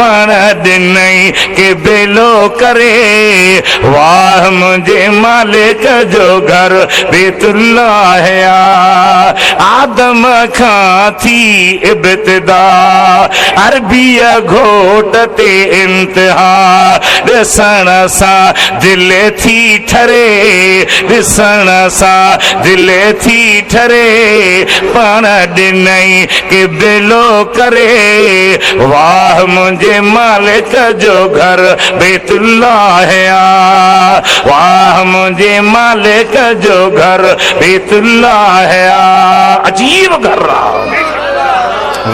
पर दिन के बेलो करे वाह मुझे मालिक जो घर बैतुल्लाह आदम खां थी इब्तिदा अरबीअ घोट ते इंतहा ॾिसण सां दिल थी ठरे ॾिसण सां दिल थी ठरे पाण ॾिनई के बेलो करे वाह मुझे मालिक जो घर बैतुल्लाह वाह मुझे मालिक जो घर बैतुल्लाह अजीब घर रहा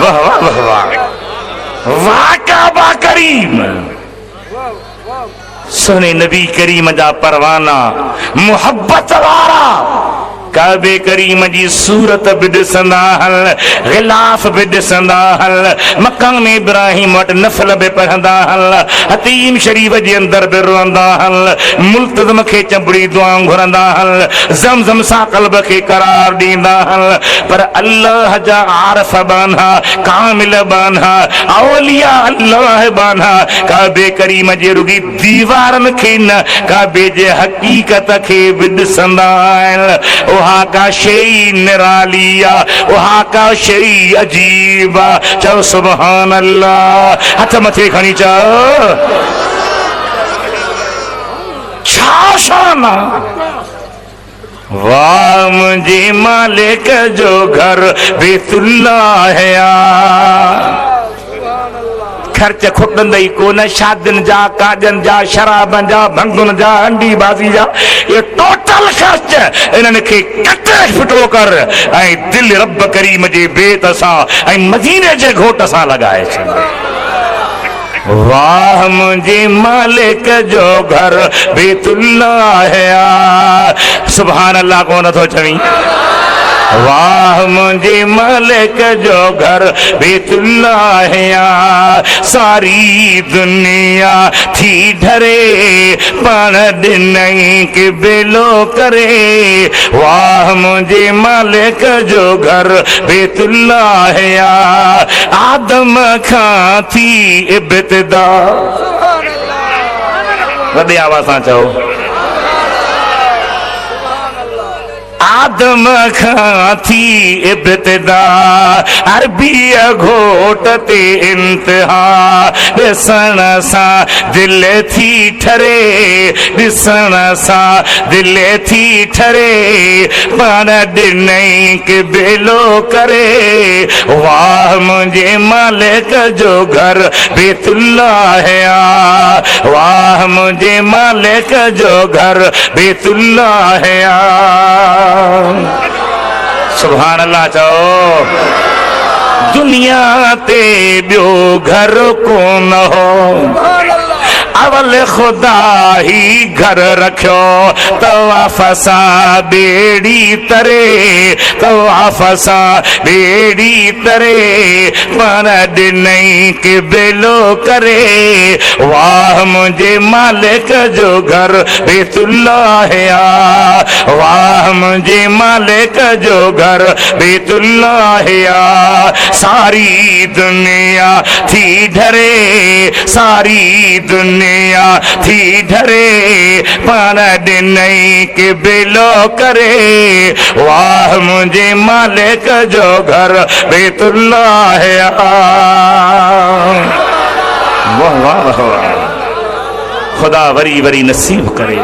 वाह वाह वाह वाह वाह काबा करीम सुने नबी करीम जा परवाना मोहब्बत वारा काबे करीम जी सूरत भी ॾिसंदा हल गिलाफ भी ॾिसंदा हल मकाम इब्राहिम वटि नफ़ल भी पढ़ंदा हल हतीम शरीफ जे अंदर भी रोंदा हल मुल्तज़म खे चंबड़ी दुआऊं घुरंदा हल ज़मज़म सां क़ल्ब खे करार ॾींदा हल पर अल्लाह जा आरफ़ बाना कामिल बाना औलिया अल्लाह बाना काबे करीम जे रुगी दीवारनि खे न काबे जे हक़ीक़त खे भी ॾिसंदा आहिनि वहाँ का शई निरालिया वहाँ का शई अजीबा चलो सुभान अल्लाह हथ मथे खणी चओ छा शान वाह मुझे मालिक जो घर बैतुल्लाह खर्च खुटंदई कोन शादियुनि जा काजनि जा शराबनि जा भंगुनि जा अंडी बाज़ी जा ये टोटल खर्च इन्हनि खे कटे फिटो कर ऐं दिल रब करीम जे बेत सां ऐं मदीने जे घोट सां लॻाए छॾ वाह मुझे मालिक जो घर बैतुल्लाह सुभान अल्लाह को नथो चवी वाह मुझे मालिक जो घर बैतुल्लाह है, सारी दुनिया थी डरे पण नहीं के बेलो करे। वाह मुझे मालिक जो घर बैतुल्लाह है, आदम खां थी इब्तिदा। वॾे आवाज़ सां चओ, आदम खां थी इब्तिदा, अरबी घोट ते इंतिहा। ॾिसण सां दिल थी ठरे, ॾिसण सां दिल थी ठरे, पाण ॾिनई के बेलो करे। वाह मुंहिंजे मालिक जो घर बैतुल्लाह है, वाह मुंहिंजे मालिक जो घर बैतुल्लाह है। सुभान अल्लाह चओ। दुनिया ते ॿियो घर कोन हो, अवल खुदा ही घर रखियो। तवाफ़ सां बेड़ी तरे, तवाफ़ सां बेड़ी तरे, पाण ॾिनई के बेलो करे। वाह मुंहिंजे मालिक जो घर बैतुल्लाह है, वाह मुंहिंजे मालिक जो घर बैतुल्लाह है। सारी दुनिया थी डरे, सारी दुनिया थी डरे, पाण ॾिनई के बेलो करे। वाह मुंहिंजे मालिक जो घर बैतुल्लाह है। वाह वाह वाह, खुदा वरी वरी नसीब करे।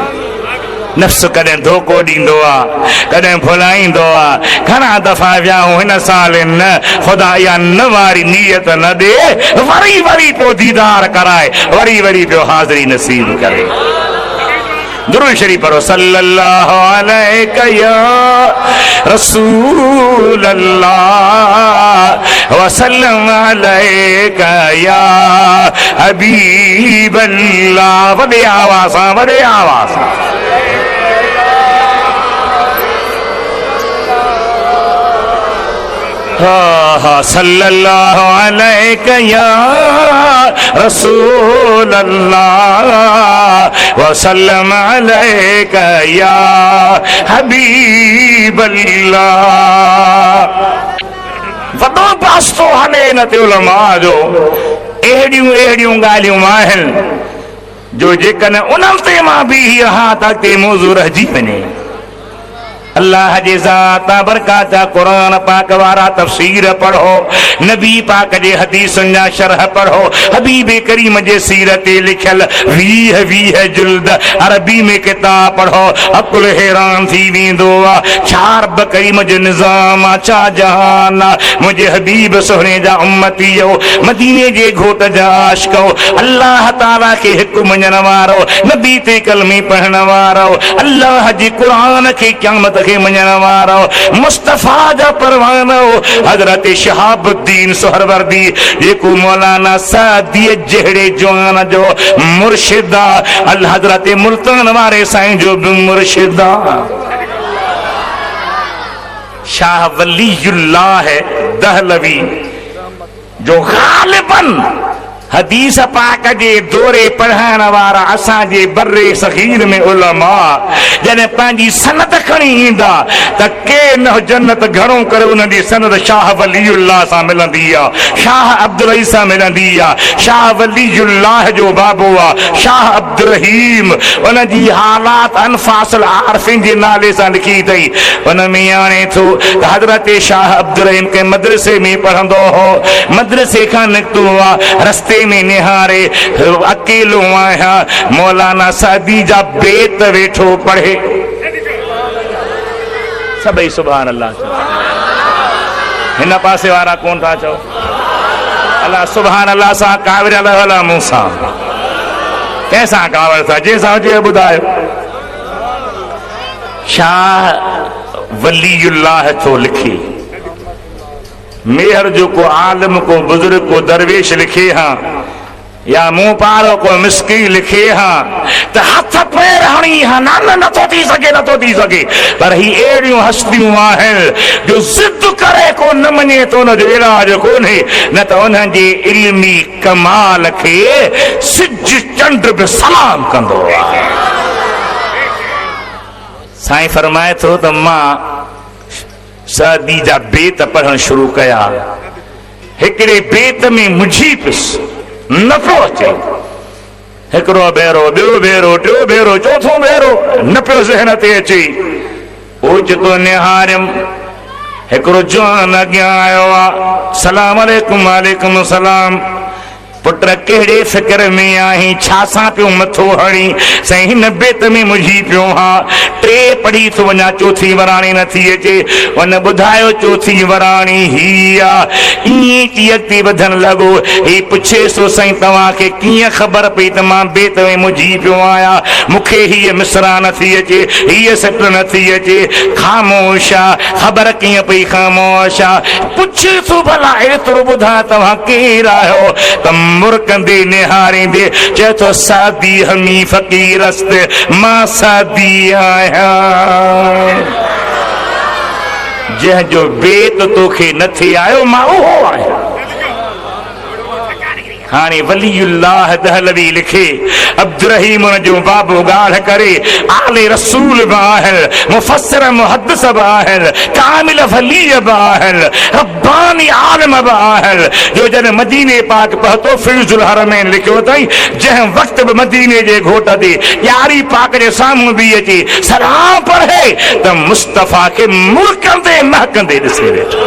नफ्स कदें धोखो ॾींदो आहे, कदें भुलाईंदो आहे। घणा दफ़ा वियाऊं हिन साल न, ख़ुदा इहा न वारी नीयत न ॾे, वरी वरी पियो दीदार कराए, वरी वरी पियो हाज़िरी नसीब करे। दुरूद शरीफ पढ़ो, सल्लल्लाहु अलैका या रसूल अल्लाह वसल्लम अलैका या हबीब अल्लाह। वॾे आवाज़ सां, वॾे आवाज़ सां। सल्लल्लाहु अलैका या रसूल अल्लाह वसल्लम अलैका या हबीब अल्लाह। वॾो पास्तो हले न ते उलमा जो। अहिड़ियूं अहिड़ियूं ॻाल्हियूं आहिनि जो जेकॾहिं उन्हनि ते मां बि रहा त अॻिते मौज़ू रहिजी वञे। अल्लाह जे ज़ात बरकात कुरान पाक वारा तफसीर पढ़ो, नबी पाक जे हदीसुनि जा शरह पढ़ो, हबीब करीम जे सीरत ते लिखियल 20 जुल्द अरबी में किताब पढ़ो, अकुल हैरान थी वेंदो आहे। छा रब करीम जो निज़ाम आहे, छा जहान आहे। मुंहिंजे हबीब सुहिणे जा उम्मतीयो, मदीने जे घोट जा आशिको, अल्लाह ताला खे हिकु मञण वारो, नबी ते कलमे पढ़ण वारो, अल्लाह जे कुरान खे क़यामत खे मञण वारो, मुस्तफ़ा जा परवानो हज़रत शहाबुद्दीन सुहरवर्दी, जेको मौलाना सादी जहिड़े जवान जो मुर्शिद आहे, अल हज़रत मुल्तान वारे साईं जो बि मुर्शिद आहे। शाह वलीउल्लाह दहलवी जो गालिबन हदीस पाक जे दौरे पढ़ाइण वारा असांजे बर्रे सगीर में उलमा जॾहिं पंहिंजी सनद खणी ईंदा त के न जन्नत घणो करे उन्हनि जी सनद शाह वलीउल्लाह सां मिलंदी आहे, शाह अब्दुल रहीम सां मिलंदी आहे। शाह वलीउल्लाह जो बाबो आहे शाह अब्दुल रहीम, उन जी हालात अनफासल आरफिन जे नाले सां लिखी अथई। उन में आणे थो त हज़रत शाह अब्दुल रहीम के मदरसे में पढ़ंदो हो, मदरसे खां निकितो आहे, रस्ते में निहारे अकेलो आहियां, मौलाना सादी जा बेत वेठो पढ़े। सभई सुभान अल्लाह। हिन पासे वारा कोन था चओ अल्लाह सुभान अल्लाह सां काविरियल हला मूंसां कंहिंसां कावर था जंहिंसां हुजे ॿुधायो। शाह वलीउल्लाह थो लिखे, मेहर जो को आलिम को बुजुर्ग को दरवेश लिखे हाँ या मुंह पारो को मिसकी लिखे हाँ तो हथ पैर हणी हाँ नान नथो थी सके पर ही अहिड़ियूं हस्तियूं आहिनि जो ज़िद करे को न मञे तो न जो इलाज कोन्हे न त उन्हनि जे इल्मी कमाल खे सिज चंड बि सलाम कंदो आहे। साईं फरमाए थो त मां सादी जा बेत पढ़ण शुरू कया हिकिड़े बेत में मुझी पियुसि न पियो अचे हिकिड़ो भेरो ॿियो भेरो टियों भेरो चौथों भेरो न पियो ज़हन ते अचे ओचितो निहारियमि हिकिड़ो जवान अॻियां आयो आहे सलाम अलैकुम वालेकुम सलाम पुट कहिड़े फिक्र में आहीं छा सां पियो मथो हणी साईं हिन बेत में मुझी पियो हा टे पढ़ी थो वञा चौथी वराणी नथी अचे उन ॿुधायो चौथी वराणी ही आहे ईअं की अॻिते वधण लॻो ही पुछे सो साईं तव्हांखे कीअं ख़बर पई त मां बेत में मुझी पियो आहियां मूंखे हीअ मिसरा नथी अचे हीअ सिट नथी अचे ख़ामोश आहे ख़बर कीअं पई ख़ामोश आहे पुछे थो भला एतिरो ॿुधां तव्हां केरु आहियो त मुरकंदे निहारींदे चए थो सादी हमी फ़क़ीर अस्ते मां सादी आहियां जंहिंजो बेत तोखे नथे आयो मां उहो आहियां। हाणे वलीउल्लाह दहलवी लिखे अब्दुर्रहीम जो बाबू ॻाल्हि करे आले रसूल बि आहिनि मुफ़स्सिर मुहद्दिस बि आहिनि कामिल वली बि आहिनि रब्बानी आलिम बि आहिनि जो जॾहिं मदीने पाक पहुतो फिज़ुल हरमैन लिखियो अथई जंहिं वक़्तु बि मदीने जे घोट ते यारी पाक जे साम्हूं बि अची सलाम पढ़े त मुस्तफ़ा खे मुल्कंदे महकंदे ॾिसे वेठो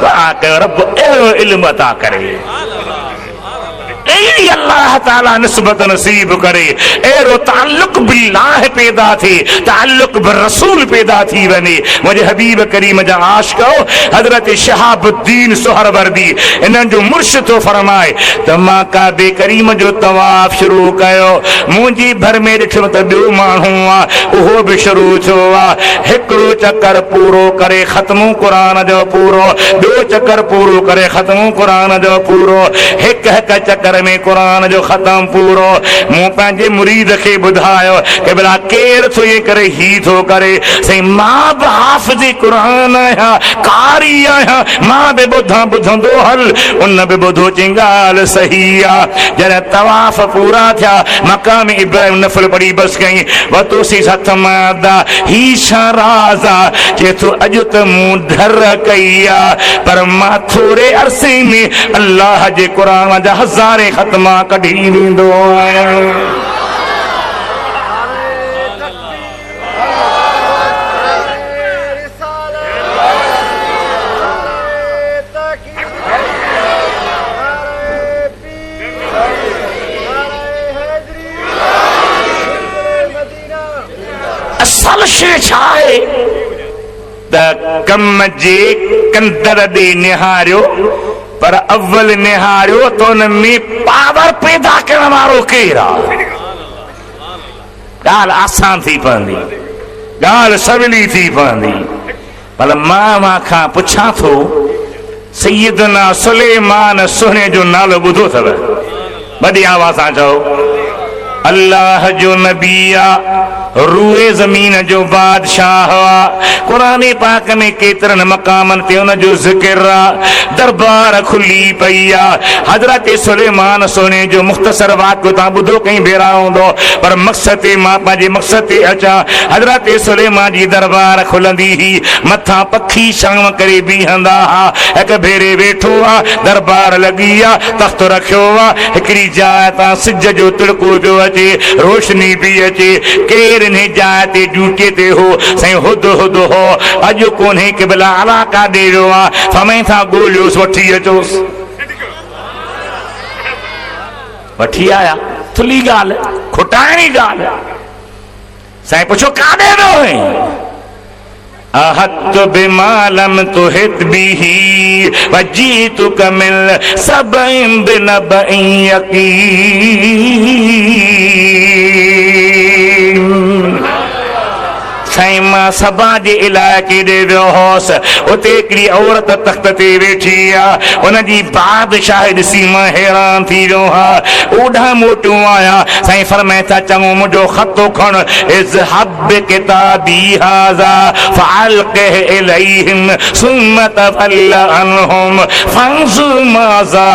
रब अहिड़ो इल्म अता करे अल्लाह ताला निस्बत नसीब करे अहिड़ो ताल्लुक बिल्लाह पैदा थिए ताल्लुक बिरसूल पैदा थी वञे मुंहिंजे हबीब करीम जा आशिक़ो हज़रत शहाबुद्दीन सुहरवर्दी इन्हनि जो मुर्शिद थो फरमाए त मां काबे करीम जो तवाफ़ शुरू कयो मुंहिंजी भर में ॾिठो त ॿियो माण्हू आहे उहो बि शुरू थियो आहे हिकिड़ो चकर पूरो करे ख़त्मु क़ुरान जो पूरो ॿियो चकर पूरो करे ख़त्मु क़ुरान जो पूरो हिकु हिकु चकर में क़ुरान जो ख़त्म पूरो मूं पंहिंजे मुरीद खे ॿुधायो कि भला केरु थो ईअं करे ही थो करे साईं मां बि हाफ़िज़ क़ुरान आहियां कारी आहियां मां बि ॿुधंदो हल उन बि ॿुधो चई ॻाल्हि सही आहे जॾहिं तवाफ़ पूरा थिया मक़ाम इब्राहिम नफ़ल पढ़ी बसि कई वतोसी हथ मां ही छा राज़ आहे चए थो अॼु त मूं धर कई आहे पर मां थोरे अरसे में अल्लाह जे क़ुरान जा हज़ारे ख़त्मा कढी वेंदो आहियां। असल शइ छा आहे त कम जे कंदर ॾे निहारियो पर अव्वल निहारियो तो उन में पावर पैदा करण वारो केरु आहे ॻाल्हि आसान थी पवंदी ॻाल्हि सवली थी पवंदी पर मां खां पुछां थो सैयदना सुलेमान सुहिणे जो नालो ॿुधो अथव वॾी आवाज़ सां चओ अल्लाह जो नबी आहे रूए ज़मीन जो बादशाह कुरान पाक में केतिरनि मक़ामनि ते उन जो ज़िक्र आहे दरबार खुली पई आहे हज़रत सुलेमान सोने जो मुख़्तसर वाक़ियो तव्हां ॿुधो कई भेरा हूंदो पर मक़सद ते मां पंहिंजे मक़सद ते अचां हज़रत सुलेमान जी दरबार खुलंदी हुई मथां पखी छांव करे बीहंदा हुआ हिकु भेरे वेठो आहे दरबार लॻी आहे तख़्त रखियो आहे हिकिड़ी जाइ तां सिज जो तिड़को पियो अचे रोशनी पई अचे केरु इन जाइ ते ड्यूटीअ ते हो साईं हुद हुद हो अॼु कोन्हे कि भला अलाका ॾे वियो आहे समय सां ॻोल्हियोसि वठी अचोसि वठी आया थुली ॻाल्हि खुटाइणी ॻाल्हि साईं पुछो काॾे वियो आहीं अहत बिमालम तुहित बिही वजीतुक मिल सबइन बिनबइन यकीन साईं मां सबा जे इलाइक़े ॾे वियो हुअसि उते हिकिड़ी औरत तख़्त ते वेठी आहे उन जी बादशाह ॾिसी मां हैरान थी वियो आहियां ओॾां मोटियूं आया साईं फरमाए था चङो मुंहिंजो ख़तो खण इज़हब बिकिताबी हाज़ा फ़अल्क़िह इलैहिम सुम्मा तवल्ल अन्हुम फ़ंज़ुर माज़ा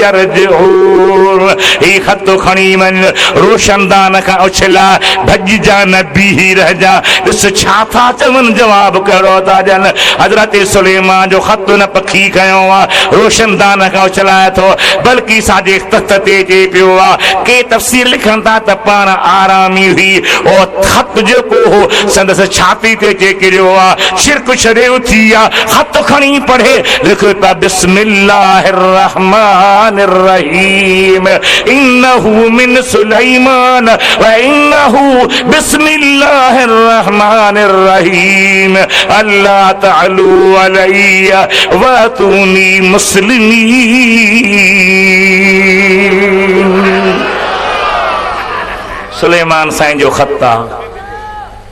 यरजिऊन ही ख़त खणी वञ रोशनदान खां उछला भॼिजा न बीही रहिजा ॾिस छा था चवनि जवाब कहिड़ो था ॾियनि हज़रत सुलेमान जो ख़त न पखी खयो आहे रोशनदान खां उछलाए थो बल्कि साॼे तख़्त ते अचे पियो आहे के तफ़सीर लिखनि था त पाण आरामी हुई ओ ख़त जेको हो संदसि छाती ते अचे किरियो आहे शिरक छॾे उथी आहे ख़त खणी पढ़े लिखो था बिस्मिल्लाहिर रहमानिर रहीम इन्नहु मिन सुलैमान व इन्नहु बिस्मिल्लाहिर रहमानिर रहीम अल्लाह तअलू अलैया वतूनी मुस्लिमीन सुलेमान साईं जो ख़त आहे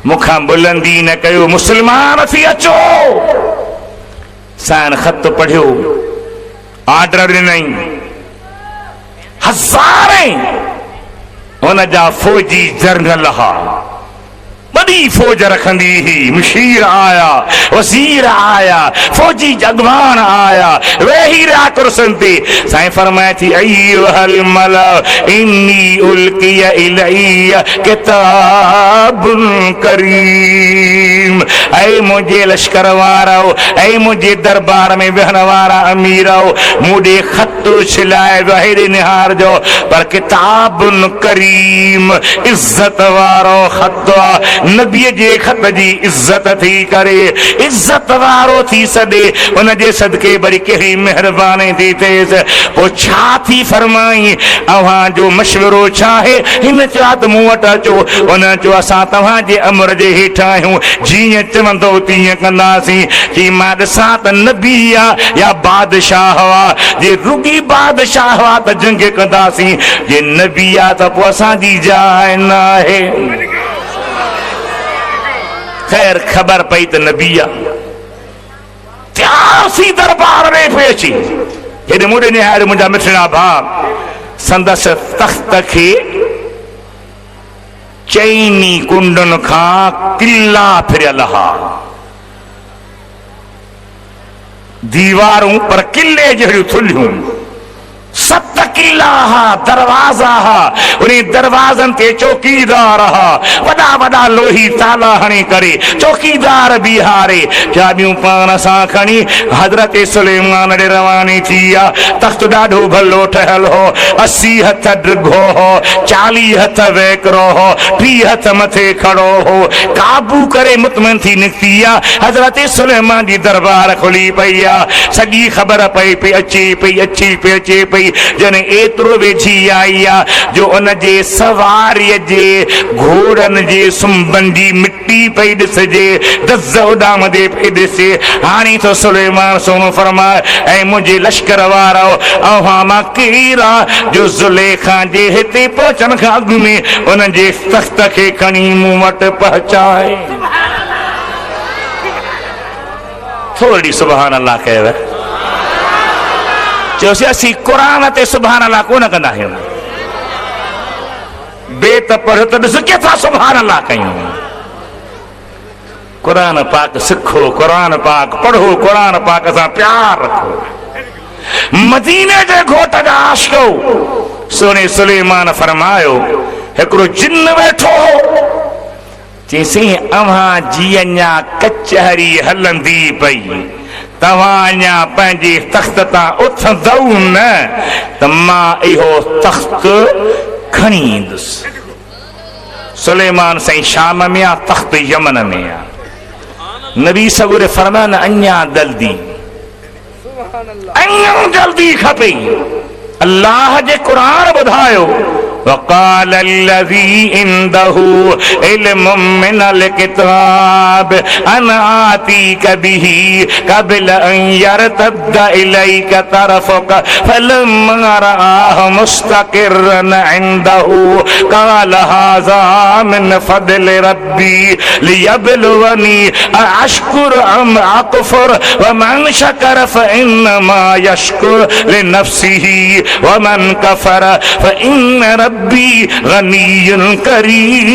मूंखां बुलंदी न कयो मुस्लमान थी अचो साईं ख़त पढ़ियो आर्डर ॾिनई हज़ारे हुन जा फ़ौजी जर्नल हा बड़ी फौज रखंदी ही मुशीर आया वज़ीर आया फौजी अगवान आया वेही रहा कुर्सन ते साईं फरमाए थी अय्युहल मला इन्नी उल्किया इलैया किताबुन करीम ऐ मुझे लश्कर वारो ऐ मुझे दरबार में वेहण वारा अमीरो मुझे ख़त छिलाए वहेड़े निहार जो पर किताबुन करीम इज्जत वारो ख़त नबी जे ख़त जी इज्जत थी करे इज्जत वारो थी सॾे उन जे सदके वरी कहिड़ी महिरबानी थी थिएसि पोइ छा थी फरमाई अव्हां जो मशवरो छा आहे हिन चयो त मूं वटि अचो उन चयो असां तव्हांजे अमर जे हेठां आहियूं जीअं चवंदो तीअं कंदासीं कि मां ॾिसां त नबी आहे या बादशाह हुआ जे रुगी बादशाह हुआ त जंग कंदासीं जे नबी आहे त पोइ असांजी जाइ न आहे खैर खबर पई त नबी आहे त्यार सी दरबार में पे अची हेॾे मुॾे निहारे मुंहिंजा मिठड़ा भाउ संदसि तख़्त खे चइनी कुंडनि खां किला फिरियल हा दीवारूं पर किले जहिड़ियूं थुलियूं 7 किला हा दरवाजा हा उन दरवाजन ते चौकीदार हा वॾा वॾा लोही ताला हणी करे चौकीदार बिहारे चाबियूं पाण सां खणी हज़रत सुलेमान ॾे रवानी थी आहे तख़्त ॾाढो भलो ठहियल हो 80 हथ ड्रिघो हो 40 हथ वेकरो हो 30 हथ मथे खड़ो हो काबू करे मुतमइन थी निकिती आहे हज़रत सुलेमान जी दरबार खुली पई आहे सॼी ख़बर पई पई अचे पई जने एतिरो वेझी आई आहे जो उन जे सवारीअ जे घोड़नि जे सुंबनि जी मिट्टी पई ॾिसजे दज़ उॾामदे पई ॾिसे हाणे तो सुलेमान सोनो फरमाए ऐं मुंहिंजे लश्कर वारो अव्हां मां केरु आहे जो ज़ुलेखा जे हिते पहुचण खां अॻु में उन जे तख़्त खे खणी मूं वटि पहुचाए थोरी सुभान अल्लाह कयव चयोसीं असीं क़ुरान ते सुभान अल्लाह कोन कंदा आहियूं बेत पढ़ो त ॾिस केतिरा सुभान अल्लाह कयूं क़ुरान पाक सिखो क़ुरान पाक पढ़ो क़ुरान पाक सां प्यार रखो मदीने जे घोट जा आशिको सोने सुलेमान फरमायो हिकिड़ो जिन वेठो चईसीं अव्हां जी अञा कचहरी हलंदी पई तव्हां अञा पंहिंजे तख़्त तां उथंदव न त मां इहो तख़्त खणी ईंदुसि सुलेमान साईं शाम में आहे तख़्त यमन में आहे नबी सगुर फरमान अञा जल्दी खपे अल्लाह जे क़ुरान ॿुधायो وقال الذي عنده علم من الكتاب أنا آتيك به قبل أن يرتد إليك طرفك فلما رآه مستقرا عنده قال هذا من فضل ربي ليبلوني أشكر أم أكفر ومن شكر فإنما يشكر لنفسه ومن كفر فإن ربي غني كريم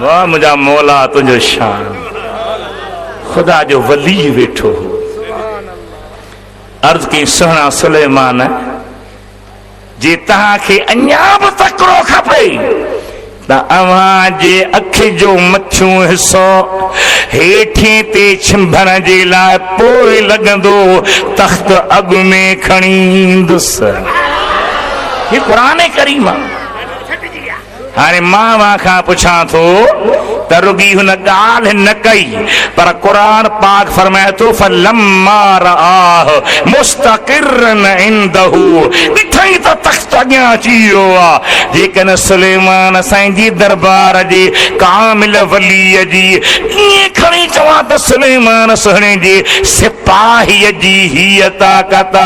वाह मुझा मौला तुझो शान खुदा जो वली वेठो अर्ज की सुहिणा सुलेमान जे तव्हांखे अञा बि तकिड़ो खपे त अव्हां जे अखि जो मथियों हिसो हेठि ते छिंभण जे लाइ पोइ लॻंदो तख़्त अॻु में खणी ईंदुसि ही क़ुरान करीम हाणे मां खां पुछां थो त रुगी हुन ॻाल्हि न कई पर क़ुरान पाक फरमाए थो फलम्मा रआह मुस्तक़िरन इंदहु ॾिठई त तख़्त अॻियां अची वियो आहे जेकॾहिं सुलेमान साईं जी दरबार जे कामिल वलीअ जी ईअं खणी चवां त सुलेमान सुहिणे जे सिपाहीअ जी हीअ ताक़त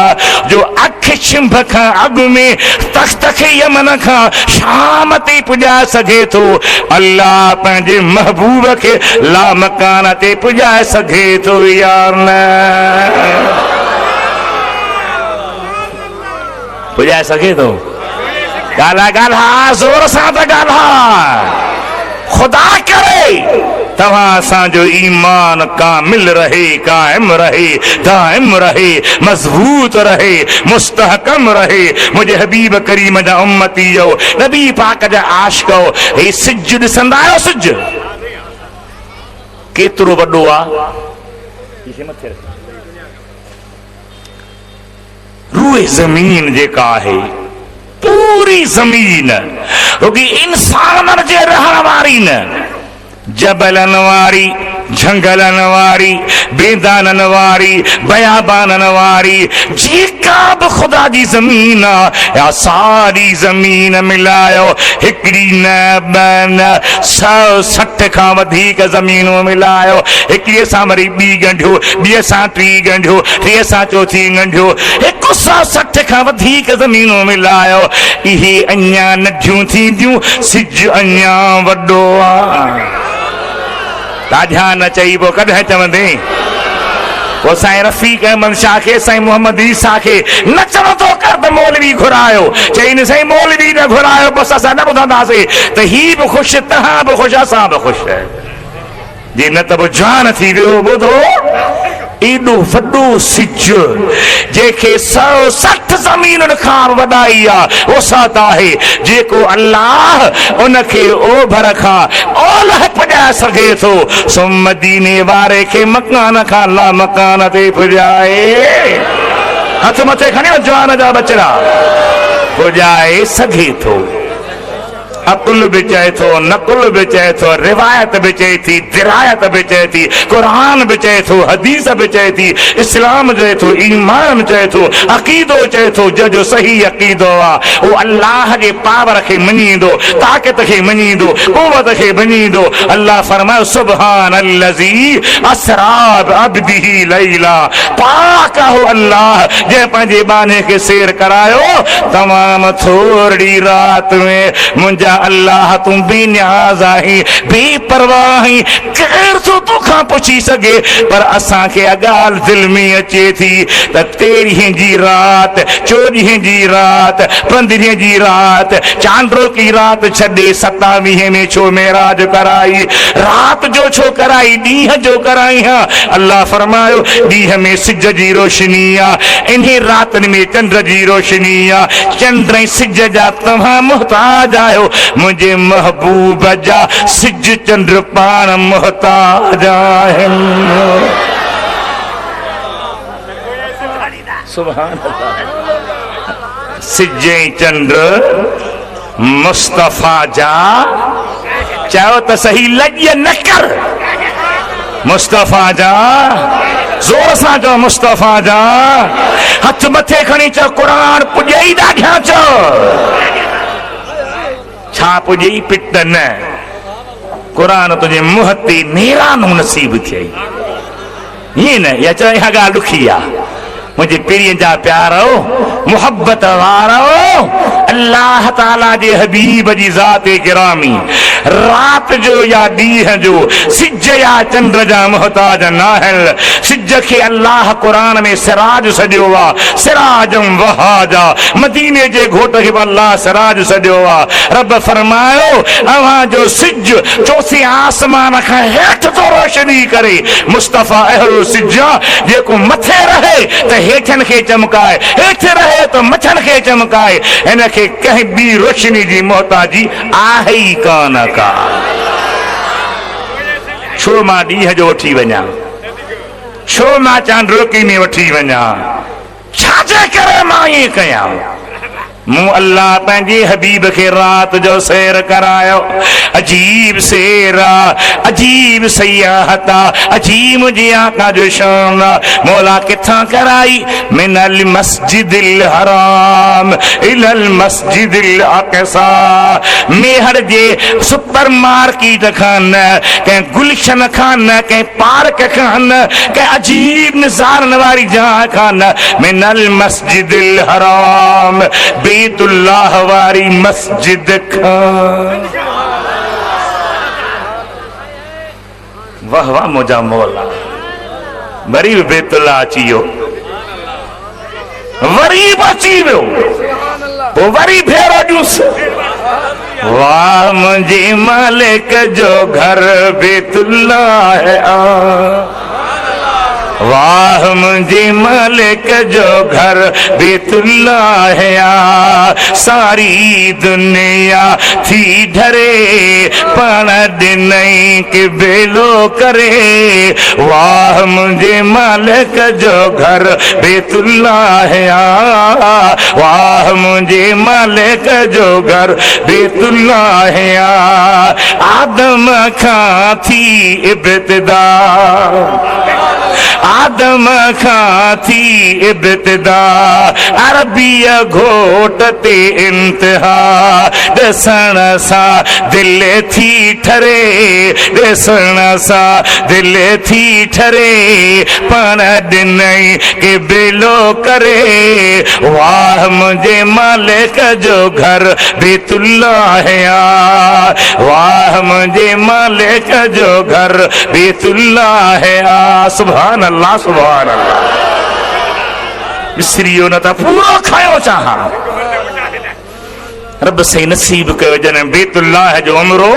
जो अखि छिंभ खां अॻु में तख़्त खे यमन खां शाम ते पुॼाए सघे थो अल्लाह पंहिंजे महबूब खे लामकान ते पुॼाए सघे थो या न पुॼाए सघे थो ॻाल्हा ज़ोर सां त ॻाल्हा खुदा करे तव्हां असांजो ईमान कामिल रहे काइम रहे दाइम रहे मज़बूत रहे मुस्तहकम रहे मुंहिंजे हबीब करीम जा उम्मती हो नबी पाक जा आशिक़ो हे सिज ॾिसंदा आहियो सिज केतिरो वॾो आहे रूए ज़मीन जेका आहे पूरी ज़मीन रुॻी इंसाननि जे रहण वारी न जबलन वारी झंगलन वारी बेदानन वारी बयाबानन वारी जेका बि ख़ुदा जी ज़मीन आहे या सारी ज़मीन मिलायो हिकिड़ी न ॿ न 160 खां वधीक ज़मीनूं मिलायो हिकिड़ीअ सां वरी ॿी ॻंढियो ॿीअ सां टी ॻंढियो टीअ सां चोथी ॻंढियो 160 खां वधीक ज़मीनूं मिलायो इहे अञा नंढियूं थींदियूं सिज अञा वॾो आहे ध्यान न चई पोइ कॾहिं चवंदे पोइ साईं रफ़ीक अहमद शाह खे साईं मोहम्मद ईसा खे नचण थो कर त मौलवी घुरायो चई न साईं मौलवी न घुरायो बसि असां न ॿुधंदासीं त ही बि ख़ुशि तव्हां बि ख़ुशि असां बि ख़ुशि जी न त पोइ जान थी वियो ॿुधो एॾो वॾो सिज जंहिंखे 160 ज़मीनुनि खां वॾाई आहे वसात आहे जेको अल्लाह उनखे ओभर खां ओलह पुॼाए सघे थो सो मदीने वारे खे मकान खां ला मकान ते पुॼाए हथ मथे खणी जवान जा बचड़ा पुॼाए सघे थो अकुल भी चए थो नकुल भी चए थो रिवायत भी चए थी दिरायत भी चए थी कुरान भी चए थो हदीस भी चए थी इस्लाम चए थो ईमान चए थो अक़ीदो चए थो जो सही अक़ीदो आहे वो अल्लाह जे पावर खे मञींदो ताक़त खे मञींदो क़ुव्वत खे मञींदो अल्लाह फरमायो सुब्हान अल्लज़ी असरा बिअब्दिही लैला पाक हो अल्लाह जंहिं पंहिंजे बाने खे सैर करायो तमाम थोरी रात में मुंहिंजा अल्लाह तूं बेनियाज़ आहीं बेपरवाह आहीं केरु थो तोखां पुछी सघे पर असांखे ॻाल्हि दिलि में अचे थी त 13 जी राति 14 जी राति 15 जी राति चांड्रो की राति छॾे 27 में छो मेराज कराई राति जो छो कराई ॾींहं जो कराई हा अल्लाह फरमायो ॾींहं में सिज जी रोशनी आहे इन रातिनि में चंड जी रोशनी आहे चंड ऐं सिज जा तव्हां मुहताज आहियो मुझे महबूब जा सिज चंड पाण मुहताज आहिनि सुभान अल्लाह सिज चंड मुस्तफ़ा जा चयो त सही लॼ न कर मुस्तफ़ा जा जोर सां चओ मुस्तफ़ा जा हथ मथे खणी चओ क़ुरान पुॼई ॾाढा चओ छा पुॼई पिट न क़ुरान तुंहिंजे मुंहं ते नेरानो नसीब थियई ईअं न या चओ इहा ॻाल्हि ॾुखी आहे मुझे पीरियन जा प्यारो मोहब्बत वारो अल्लाह ताला जे हबीब जी ज़ाते गिरामी रात जो या ॾींहं जो सिज या चंद्र जा मोहताज नाहल सिज खे अल्लाह क़ुरान में सिराज सॼो आहे सिराजम वहाजा मदीने जे घोट खे अल्लाह सिराज सॼो आहे रब फरमायो अव्हां जो सिज चोथे आसमान खां हेठि थो रोशनी करे मुस्तफ़ा अहिड़ो सिज जेको मथे रहे त हेठनि खे चमकाए हेठि रहे तो मछनि खे चमकाए हिन खे कंहिं ॿी रोशनी जी मोहताजी आहे ई कान का छो मां ॾींहं जो वठी वञा छो मां चांडोकी में वठी वञा छाजे करे मां ईअं कयां मूं अल्लाह पंहिंजे हबीब खे रात जो सैर करायो अजीब सैर अजीब सयाहत अजीब जी आका जो शान मौला किथां कराई मिनल मस्जिदिल हराम इलल मस्जिदिल अक़सा मेहर जे सुपर मार्केट खां न कंहिं गुलशन खां न कंहिं पार्क खां न कंहिं अजीब नज़ारनि वारी जॻह खां न मिनल मस्जिदिल हराम बैतुल्लाह वारी मस्जिद खां वाह वाह मुझा मौला वरी बि बैतुल्लाह अची वियो वरी बि अची वियो पोइ वरी फेरो ॾियुस वाह मुंहिंजे मालिक जो घर बैतुल्लाह है वाह मुंहिंजे मालिक जो घर बैतुल्लाह है सारी दुनिया थी डरे पाण ॾिनई के बेलो करे वाह मुंहिंजे मालिक जो घर बैतुल्लाह है वाह मुंहिंजे मालिक जो घर बैतुल्लाह है आदम खां थी इब्तिदा आदम खां थी इब्तिदा अरबीअ घोट ते इंतिहा ॾिसण सां दिल थी ठरे ॾिसण सां दिल थी ठरे पाण ॾिनई के बेलो करे वाह मुंहिंजे मालिक जो घर बैतुल्लाह है वाह मुंहिंजे मालिक जो घर बैतुल्लाह है सुभान अल्लाह सुभान अल्लाह विसरियो न त पूरो खायो चाहा रब से नसीब कयो जन बैतुल्लाह जो उमरो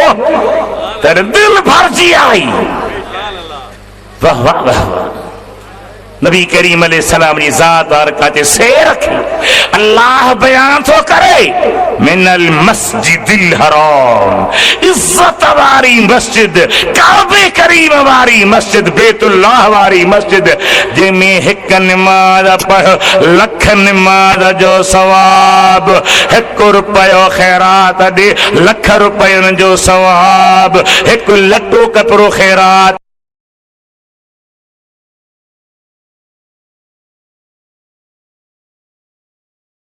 तर दिल भरजी आई वाह वाह वाह नबी करीम अलैहिस्सलाम जी ज़ात बारकात से रखी अल्लाह बयान तो करे मिनल मस्जिदिल हराम इज्जत वारी मस्जिद काबे करीम वारी मस्जिद बैतुल्लाह वारी मस्जिद जंहिंमें हिकु निमाज़ पढ़ लख निमाज़ जो सवाब हिकु रुपयो ख़ैरात ॾे लख रुपयनि जो सवाब हिकु लटो कपिड़ो ख़ैरात